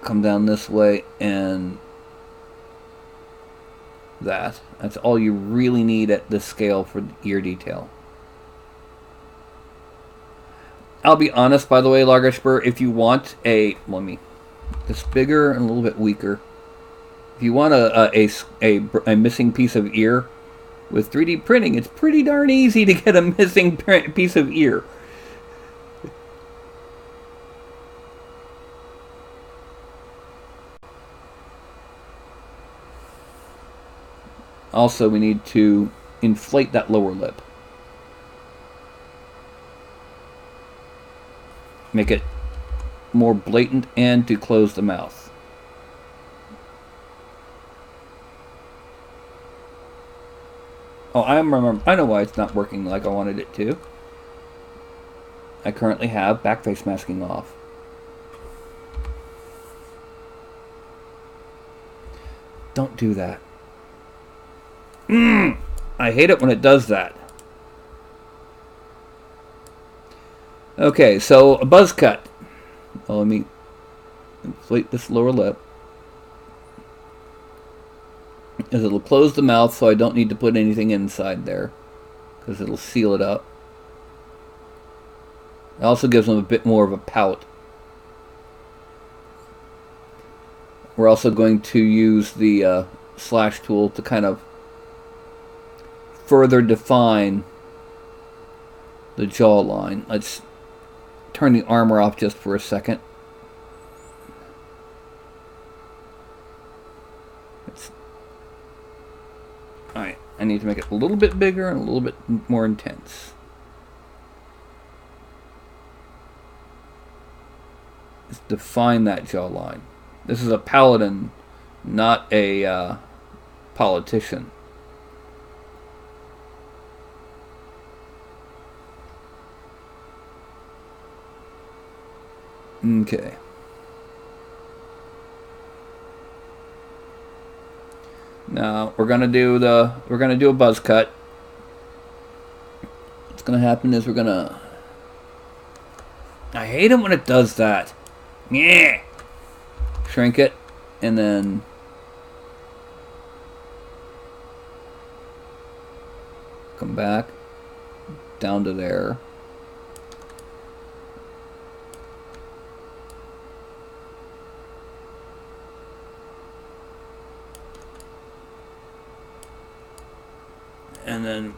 come down this way and that. That's all you really need at this scale for ear detail. I'll be honest, by the way, Largashbur, if you want this bigger and a little bit weaker. If you want a missing piece of ear with 3D printing, it's pretty darn easy to get a missing piece of ear. Also, we need to inflate that lower lip. Make it more blatant and to close the mouth. Oh, I know why it's not working like I wanted it to. I currently have backface masking off. Don't do that. I hate it when it does that. Okay, so a buzz cut. Oh, let me inflate this lower lip. As it'll close the mouth, so I don't need to put anything inside there, because it'll seal it up. It also gives them a bit more of a pout. We're also going to use the slash tool to kind of further define the jawline. Let's turn the armor off just for a second. Alright, I need to make it a little bit bigger and a little bit more intense. Just define that jawline. This is a paladin, not a politician. Okay. Now we're gonna do a buzz cut. What's gonna happen is I hate it when it does that. Yeah. Shrink it and then come back down to there. And then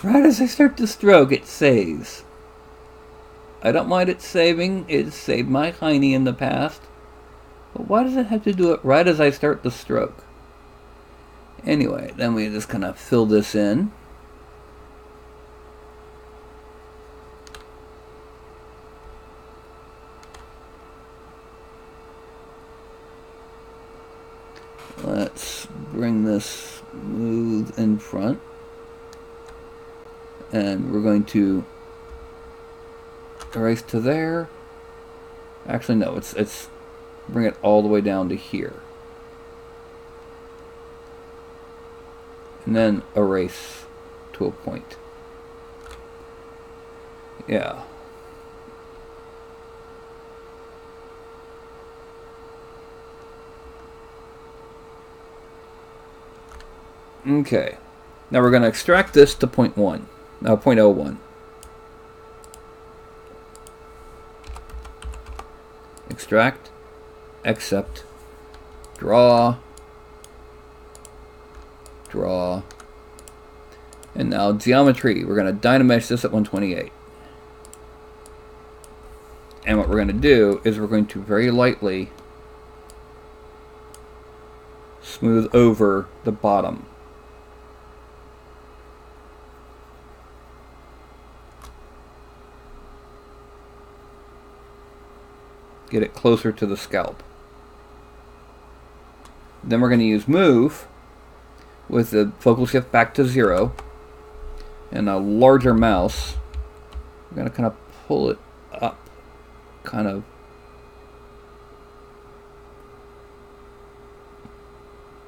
right as I start to stroke, it saves. I don't mind it saving. It saved my hiney in the past. But why does it have to do it right as I start the stroke? Anyway, then we just kind of fill this in. Let's bring this smooth in front. And we're going to erase to there. Actually, no, it's bring it all the way down to here. And then erase to a point. Yeah. Okay. Now we're going to extract this to 0.01. Extract, accept, draw, and now geometry. We're going to Dynamesh this at 128. And what we're going to do is we're going to very lightly smooth over the bottom. Get it closer to the scalp. Then we're going to use move with the focal shift back to 0 and a larger mouse. We're going to kind of pull it up, kind of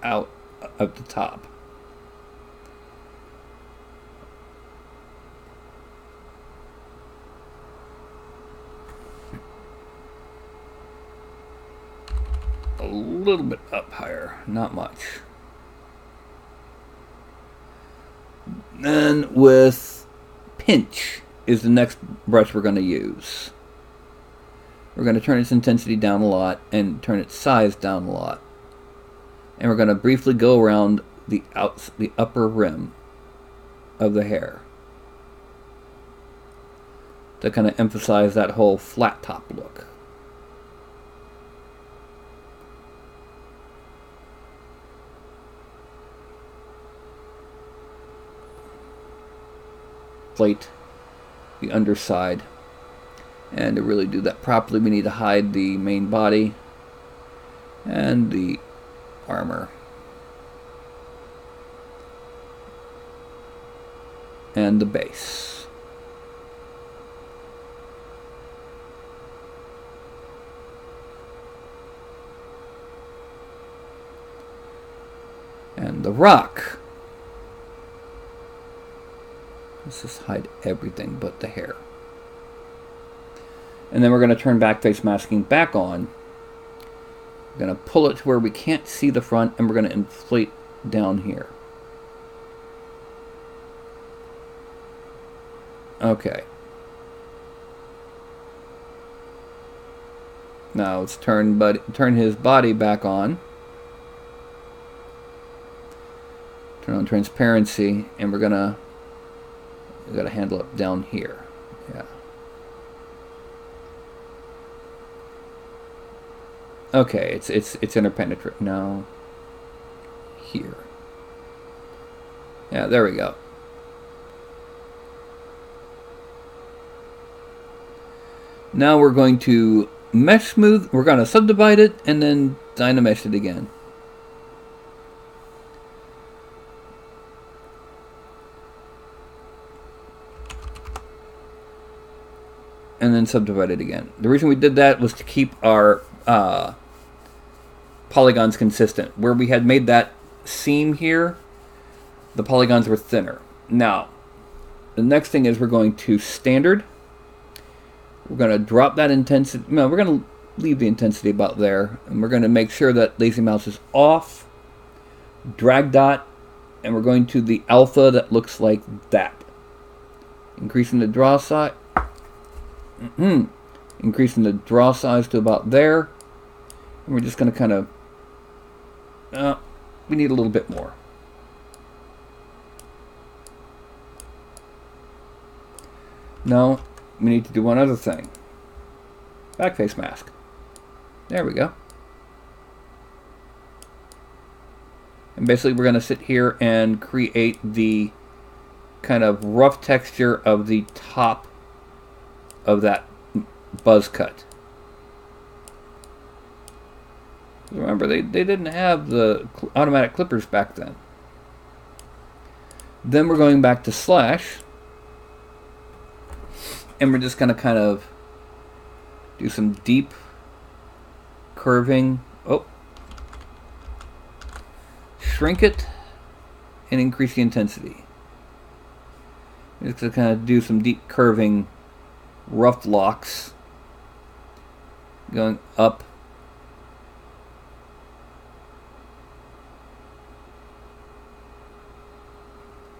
out at the top. A little bit up higher, not much. Then with pinch is the next brush we're going to use. We're going to turn its intensity down a lot and turn its size down a lot. And we're going to briefly go around the upper rim of the hair to kind of emphasize that whole flat top look. Plate the underside, and to really do that properly we need to hide the main body and the armor and the base. And the rock. Let's just hide everything but the hair. And then we're going to turn back face masking back on. We're going to pull it to where we can't see the front, and we're going to inflate down here. Okay. Now let's turn his body back on. Turn on transparency, and we're gonna handle it down here. Yeah. Okay, it's interpenetrate now. Here. Yeah, there we go. Now we're going to mesh smooth. We're going to subdivide it and then dynamesh it again. And then subdivide it again. The reason we did that was to keep our polygons consistent. Where we had made that seam here, the polygons were thinner. Now, the next thing is we're going to standard. We're going to drop that intensity. No, we're going to leave the intensity about there. And we're going to make sure that lazy mouse is off. Drag dot. And we're going to the alpha that looks like that. Increasing the draw size. Increasing the draw size to about there. And we're just going to kind of... we need a little bit more. No, we need to do one other thing. Back face mask. There we go. And basically we're going to sit here and create the kind of rough texture of the top of that buzz cut. Remember, they didn't have the automatic clippers back then. Then we're going back to slash, and we're just going to kind of do some deep curving. Oh, shrink it and increase the intensity. Just to kind of do some deep curving, rough locks, going up.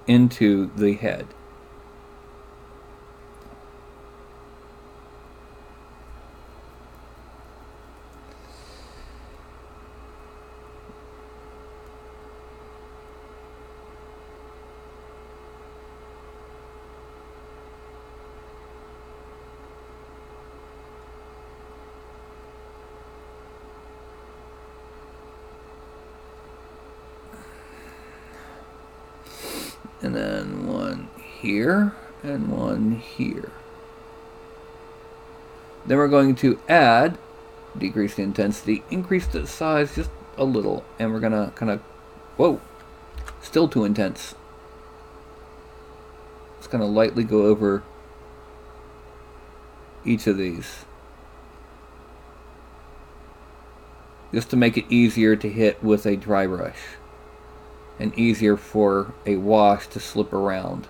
Into the head. And then one here and one here. Then we're going to add decrease the intensity, increase the size just a little, and we're gonna kind of, whoa, still too intense. Just gonna lightly go over each of these, just to make it easier to hit with a dry brush, and easier for a wash to slip around.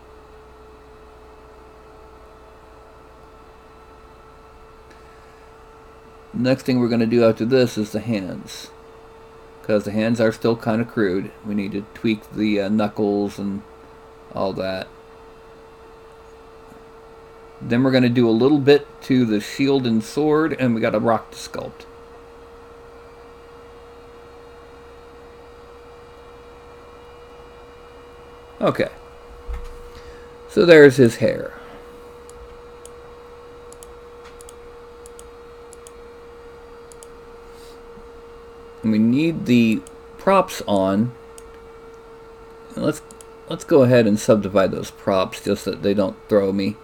Next thing we're going to do after this is the hands, because the hands are still kind of crude. We need to tweak the knuckles and all that. Then we're going to do a little bit to the shield and sword, and we got a rock to sculpt. Okay, so there's his hair. And we need the props on. And let's go ahead and subdivide those props just so that they don't throw me.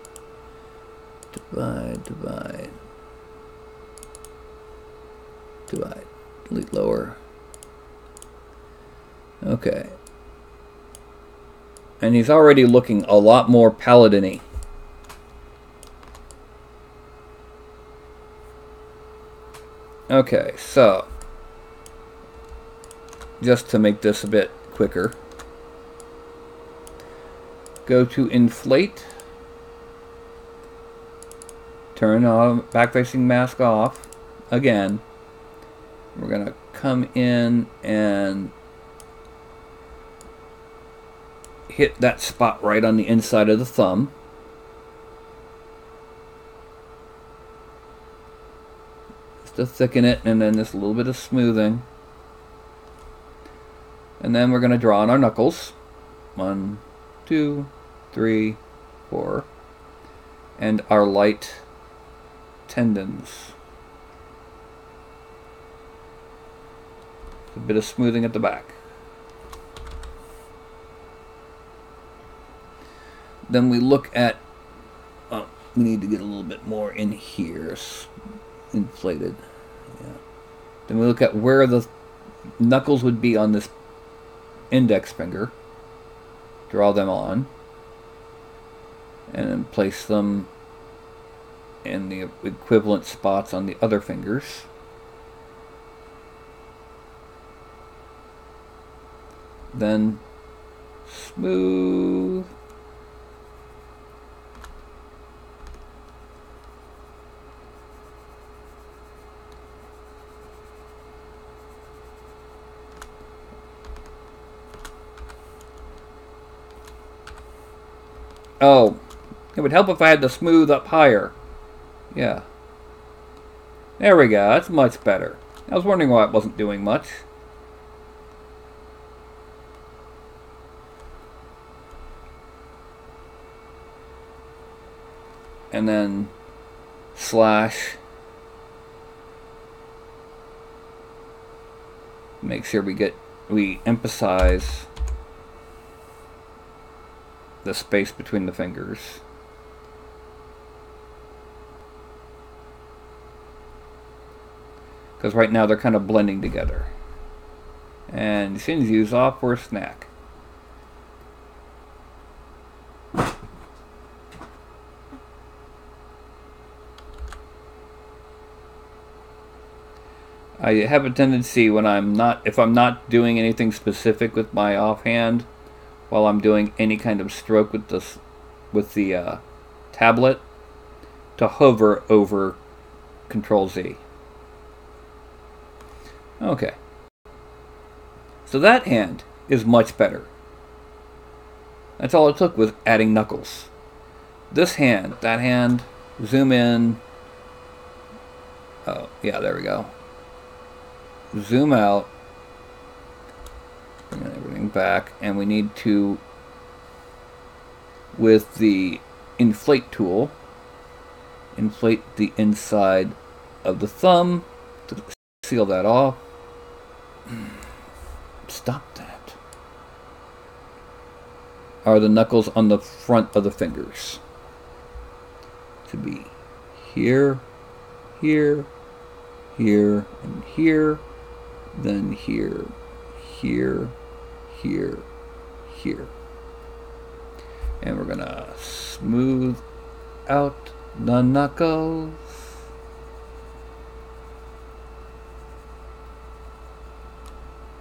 Divide, divide, divide, delete lower. Okay. And he's already looking a lot more paladin-y. Okay, so just to make this a bit quicker, go to inflate, turn back facing mask off again. We're gonna come in and hit that spot right on the inside of the thumb. Just to thicken it, and then just a little bit of smoothing. And then we're going to draw on our knuckles. 1, 2, 3, 4. And our light tendons. A bit of smoothing at the back. Then we look at, we need to get a little bit more in here, inflated. Yeah. Then we look at where the knuckles would be on this index finger. Draw them on. And then place them in the equivalent spots on the other fingers. Then smooth. Oh, it would help if I had the smooth up higher. Yeah. There we go, that's much better. I was wondering why it wasn't doing much. And then slash. Make sure we emphasize the space between the fingers. Because right now they're kind of blending together. And Shinju's off for a snack. I have a tendency when if I'm not doing anything specific with my offhand, while I'm doing any kind of stroke with the tablet, to hover over Control Z. Okay. So that hand is much better. That's all it took was adding knuckles. This hand, that hand, zoom in. Oh, yeah, there we go. Zoom out. Bring everything back, and we need to, with the inflate tool, inflate the inside of the thumb to seal that off. Stop that. Are the knuckles on the front of the fingers to be here, here, here, and here, then here, here, here, here. And we're gonna smooth out the knuckles.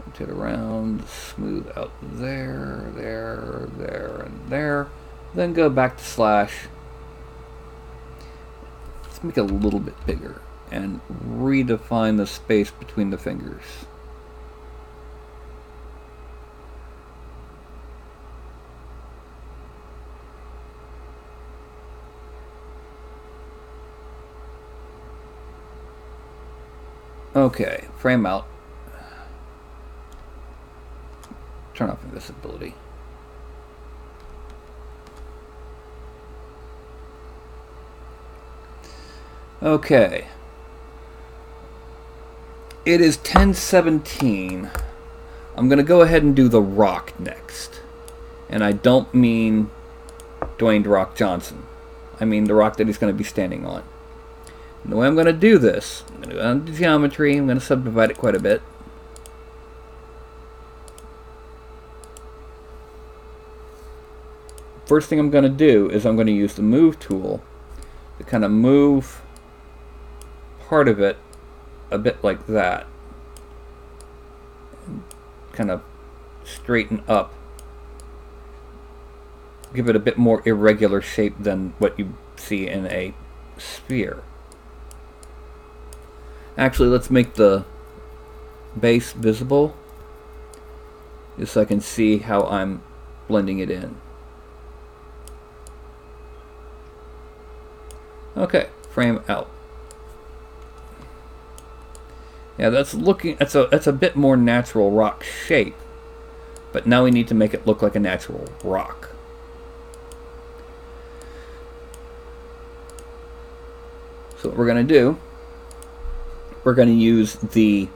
Rotate around, smooth out there, there, there, and there. Then go back to slash. Let's make it a little bit bigger and redefine the space between the fingers. Okay, frame out. Turn off invisibility. Okay. It is 10:17. I'm going to go ahead and do the Rock next. And I don't mean Dwayne "The Rock" Johnson. I mean the rock that he's going to be standing on. And the way I'm going to do this, I'm going to go down to geometry. I'm going to subdivide it quite a bit. First thing I'm going to do is I'm going to use the move tool to kind of move part of it a bit like that. And kind of straighten up. Give it a bit more irregular shape than what you see in a sphere. Actually, let's make the base visible just so I can see how I'm blending it in. Okay, frame out. Yeah, that's a bit more natural rock shape, but now we need to make it look like a natural rock. So what we're going to do, we're going to use the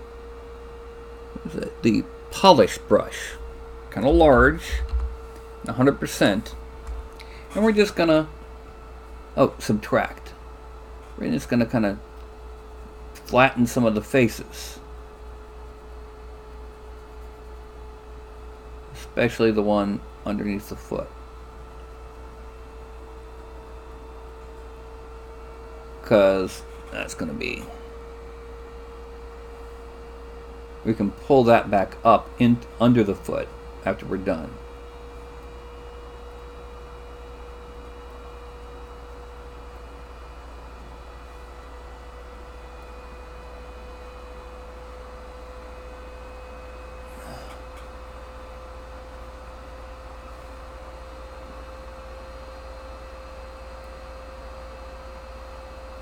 polish brush, kind of large, 100%, and we're just going to subtract. We're just going to kind of flatten some of the faces, especially the one underneath the foot, because that's going to be, we can pull that back up in under the foot after we're done.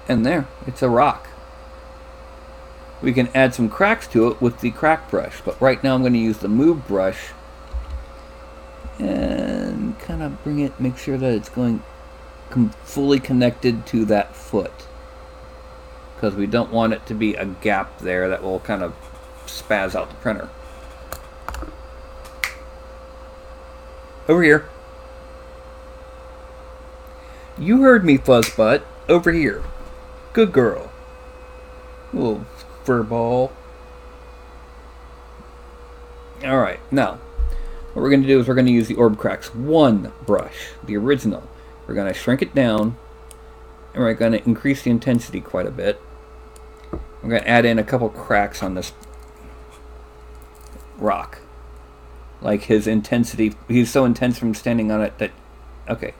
And there, it's a rock. We can add some cracks to it with the crack brush, but right now I'm going to use the move brush and kind of bring it, make sure that it's going fully connected to that foot, because we don't want it to be a gap there that will kind of spaz out the printer. Over here. You heard me, Fuzzbutt. Over here. Good girl. Little fur ball. Alright, now, what we're going to do is we're going to use the Orb Cracks 1 brush, the original. We're going to shrink it down, and we're going to increase the intensity quite a bit. We're going to add in a couple cracks on this rock. Like his intensity, he's so intense from standing on it that, okay,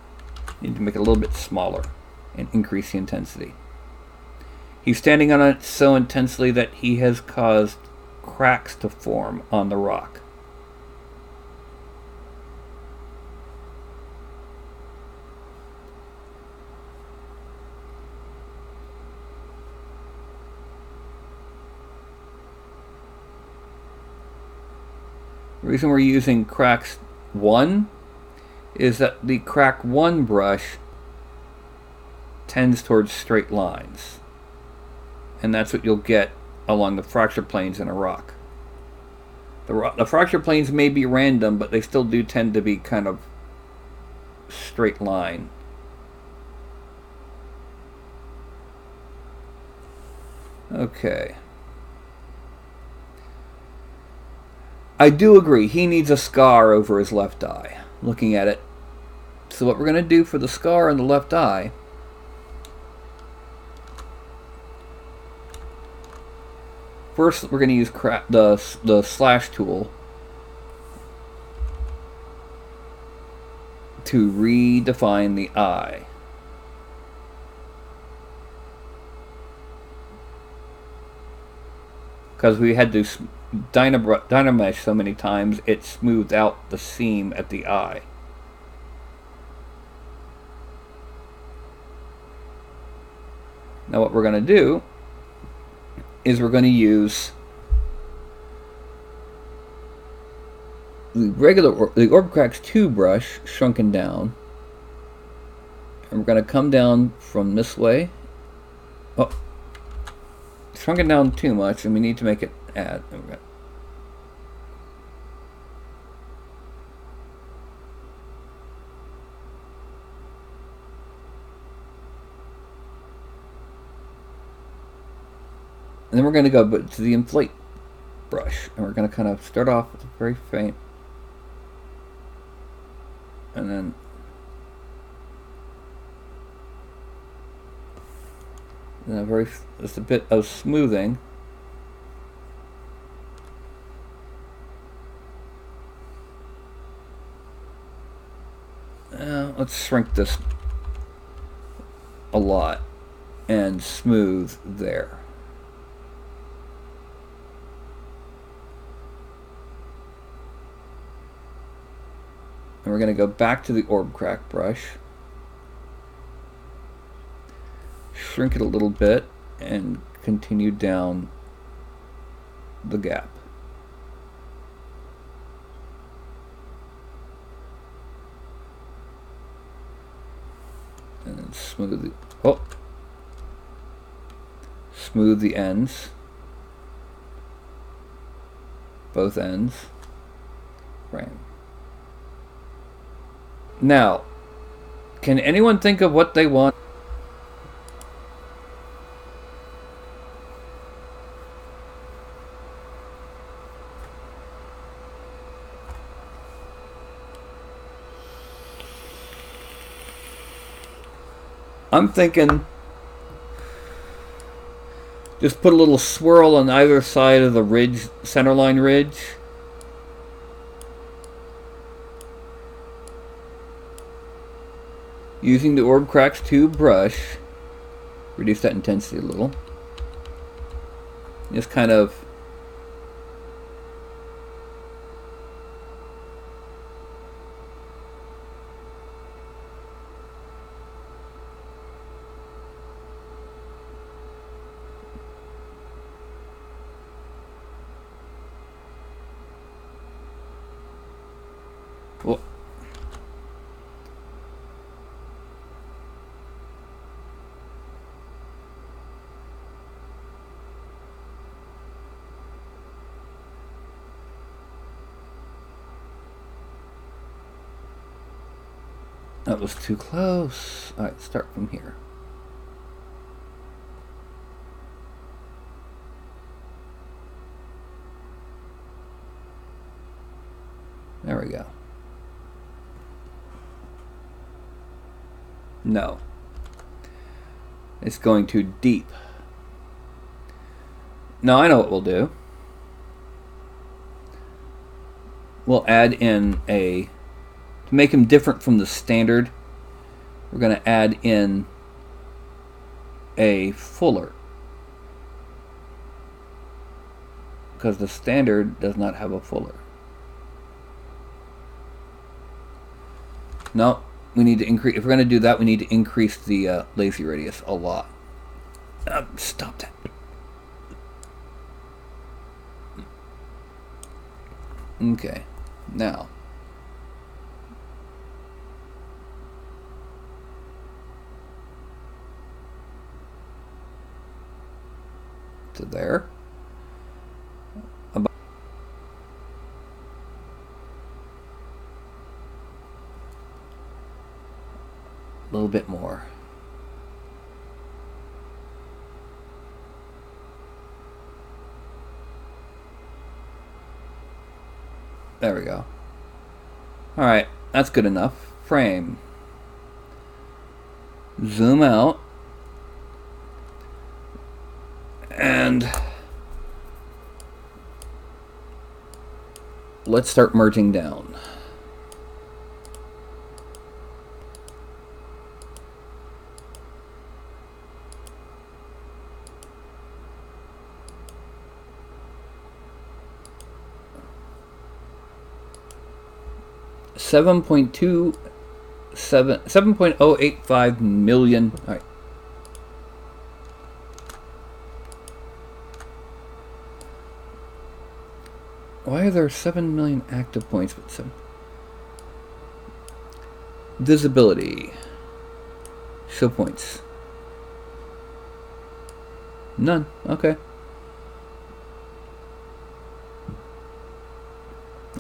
need to make it a little bit smaller and increase the intensity. He's standing on it so intensely that he has caused cracks to form on the rock. The reason we're using cracks 1 is that the crack 1 brush tends towards straight lines. And that's what you'll get along the fracture planes in a rock. The fracture planes may be random, but they still do tend to be kind of straight line. Okay. I do agree, he needs a scar over his left eye, looking at it. So what we're going to do for the scar on the left eye, first we're going to use the slash tool to redefine the eye. Because we had to dynamesh so many times, it smoothed out the seam at the eye. Now what we're going to do is we're going to use the Orbcrax 2 brush, shrunken down, and we're going to come down from this way. Oh, shrunken down too much, and we need to make it add. And then we're going to go to the inflate brush, and we're going to kind of start off with a very faint, and then just a bit of smoothing. Let's shrink this a lot and smooth there. And we're going to go back to the Orbcrax brush, shrink it a little bit, and continue down the gap. And then smooth the ends, both ends, frame. Now, can anyone think of what they want? I'm thinking just put a little swirl on either side of the ridge, centerline ridge. Using the Orbcrax 2 brush, reduce that intensity a little. Just kind of that was too close. Alright, start from here. There we go. No. It's going too deep. Now I know what we'll do. We'll add in a... To make him different from the standard, we're going to add in a fuller. Because the standard does not have a fuller. No, we need to increase. If we're going to do that, we need to increase the lazy radius a lot. Stop that. Okay, now. To there. About a little bit more. There we go. Alright, that's good enough. Frame. Zoom out. And let's start merging down. Seven point 7.085 million. All right. Why are there 7 million active points with 7? Visibility. Show points. None. Okay.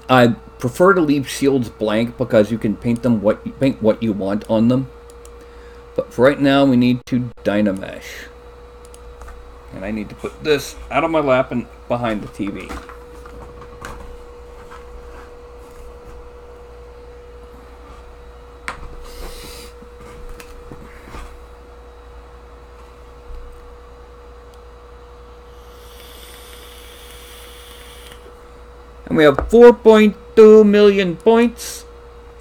I prefer to leave shields blank because you can paint what you want on them. But for right now, we need to Dynamesh. And I need to put this out of my lap and behind the TV. And we have 4.2 million points,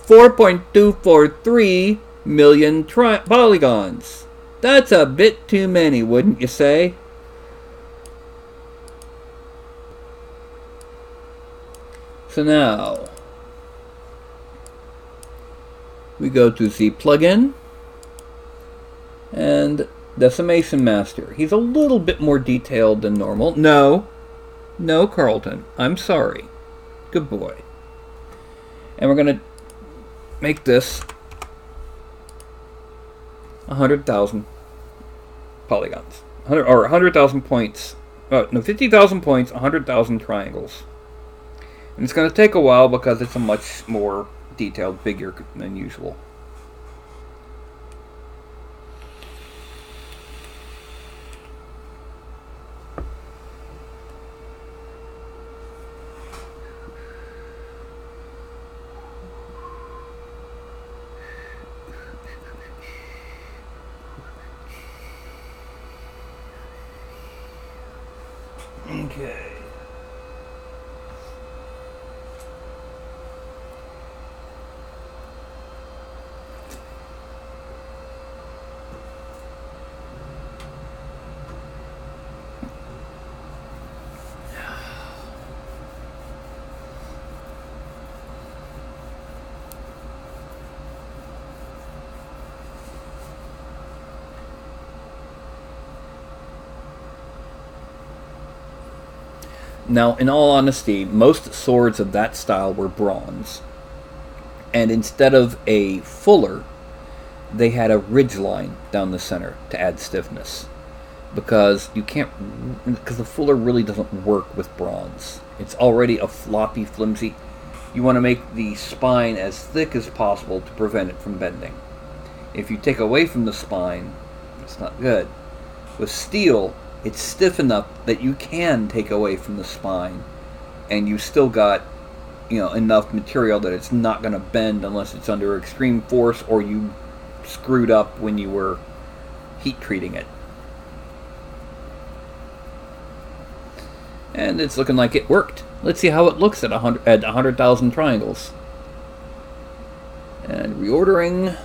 4.243 million polygons. That's a bit too many, wouldn't you say? So now, we go to the plugin, and Decimation Master. He's a little bit more detailed than normal. No, Carlton, I'm sorry. Good boy. And we're going to make this 100,000 polygons. 100,000 points. Oh, no, 50,000 points, 100,000 triangles. And it's going to take a while because it's a much more detailed figure than usual. Okay. Now, in all honesty, most swords of that style were bronze. And instead of a fuller, they had a ridge line down the center to add stiffness. Because the fuller really doesn't work with bronze. It's already a floppy, flimsy. You want to make the spine as thick as possible to prevent it from bending. If you take away from the spine, it's not good. With steel, it's stiff enough that you can take away from the spine, and you still got, enough material that it's not going to bend unless it's under extreme force or you screwed up when you were heat treating it. And it's looking like it worked. Let's see how it looks at 100,000 triangles. And reordering.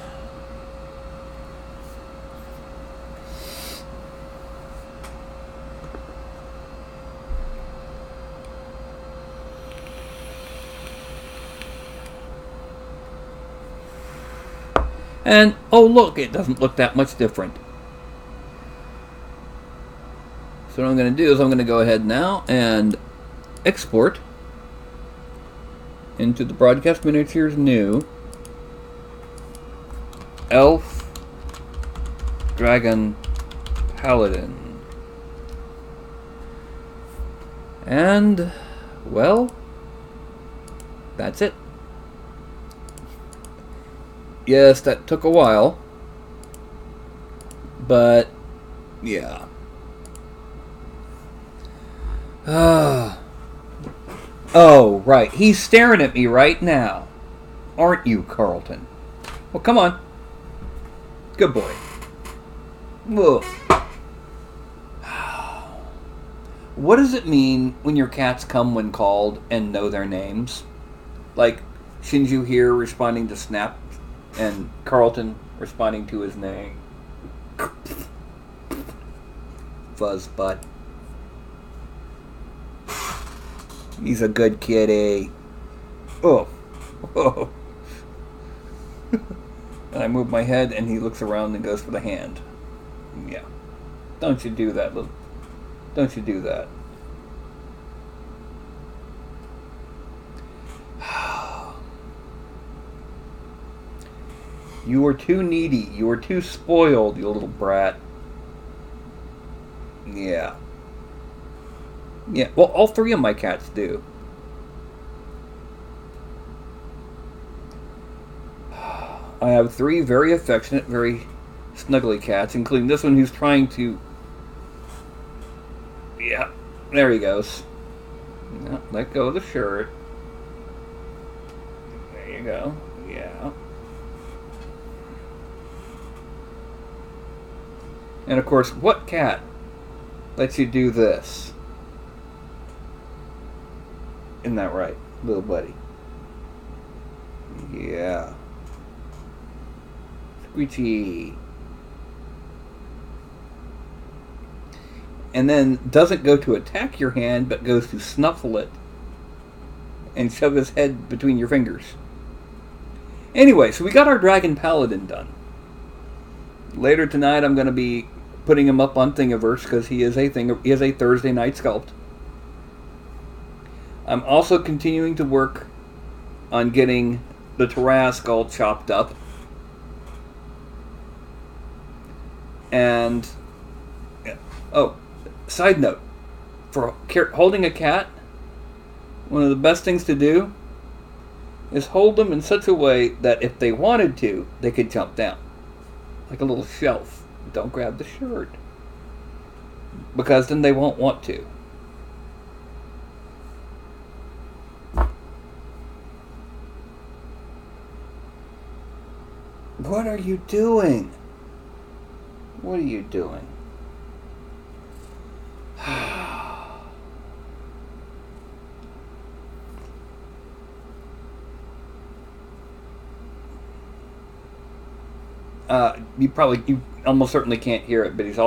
And, oh look, it doesn't look that much different. So what I'm going to do is I'm going to go ahead now and export into the Broadcast Miniatures New Elf Dragon Paladin. And, well, that's it. Yes, that took a while, but yeah. Oh, right. He's staring at me right now. Aren't you, Carlton? Well, come on. Good boy. Whoa. What does it mean when your cats come when called and know their names? Like Shinju here responding to Snap and Carlton responding to his name. Fuzz butt. He's a good kitty. Oh. Oh. And I move my head and he looks around and goes for the hand. Yeah. Don't you do that, little. Don't you do that. You are too needy. You are too spoiled, you little brat. Yeah. Yeah, well, all three of my cats do. I have three very affectionate, very snuggly cats, including this one who's trying to... Yeah, there he goes. Yeah, let go of the shirt. There you go. Yeah. And of course, what cat lets you do this? Isn't that right, little buddy? Yeah. Squeechy. And then doesn't go to attack your hand, but goes to snuffle it and shove his head between your fingers. Anyway, so we got our Dragon Paladin done. Later tonight, I'm going to be putting him up on Thingiverse because he is a Thursday night sculpt. I'm also continuing to work on getting the Taraz all chopped up. And oh, side note, for holding a cat, one of the best things to do is hold them in such a way that if they wanted to, they could jump down. Like a little shelf. Don't grab the shirt. Because then they won't want to. What are you doing? What are you doing? You almost certainly can't hear it, but he's a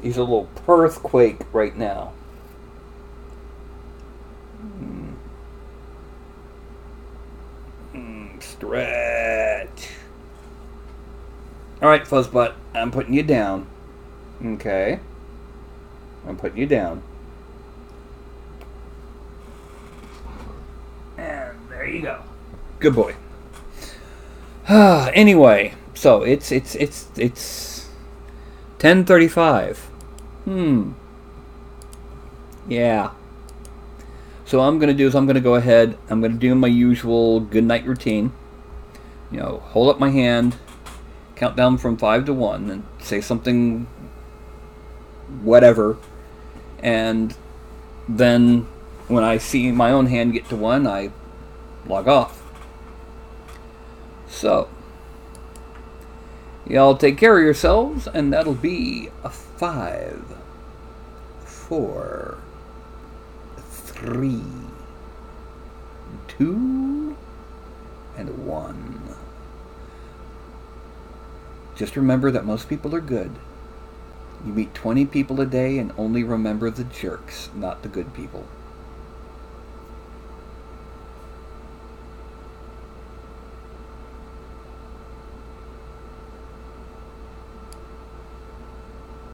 little earthquake right now. Stretch. Alright, Fuzzbutt, I'm putting you down. Okay. I'm putting you down. And there you go. Good boy. Anyway, so it's 10:35. Yeah. So what I'm going to do is I'm going to go ahead, I'm going to do my usual good night routine. You know, hold up my hand, count down from 5 to 1, and say something, whatever. And then when I see my own hand get to 1, I log off. So, y'all take care of yourselves, and that'll be a 5, 4, 3, 2, and 1. Just remember that most people are good. You meet 20 people a day and only remember the jerks, not the good people.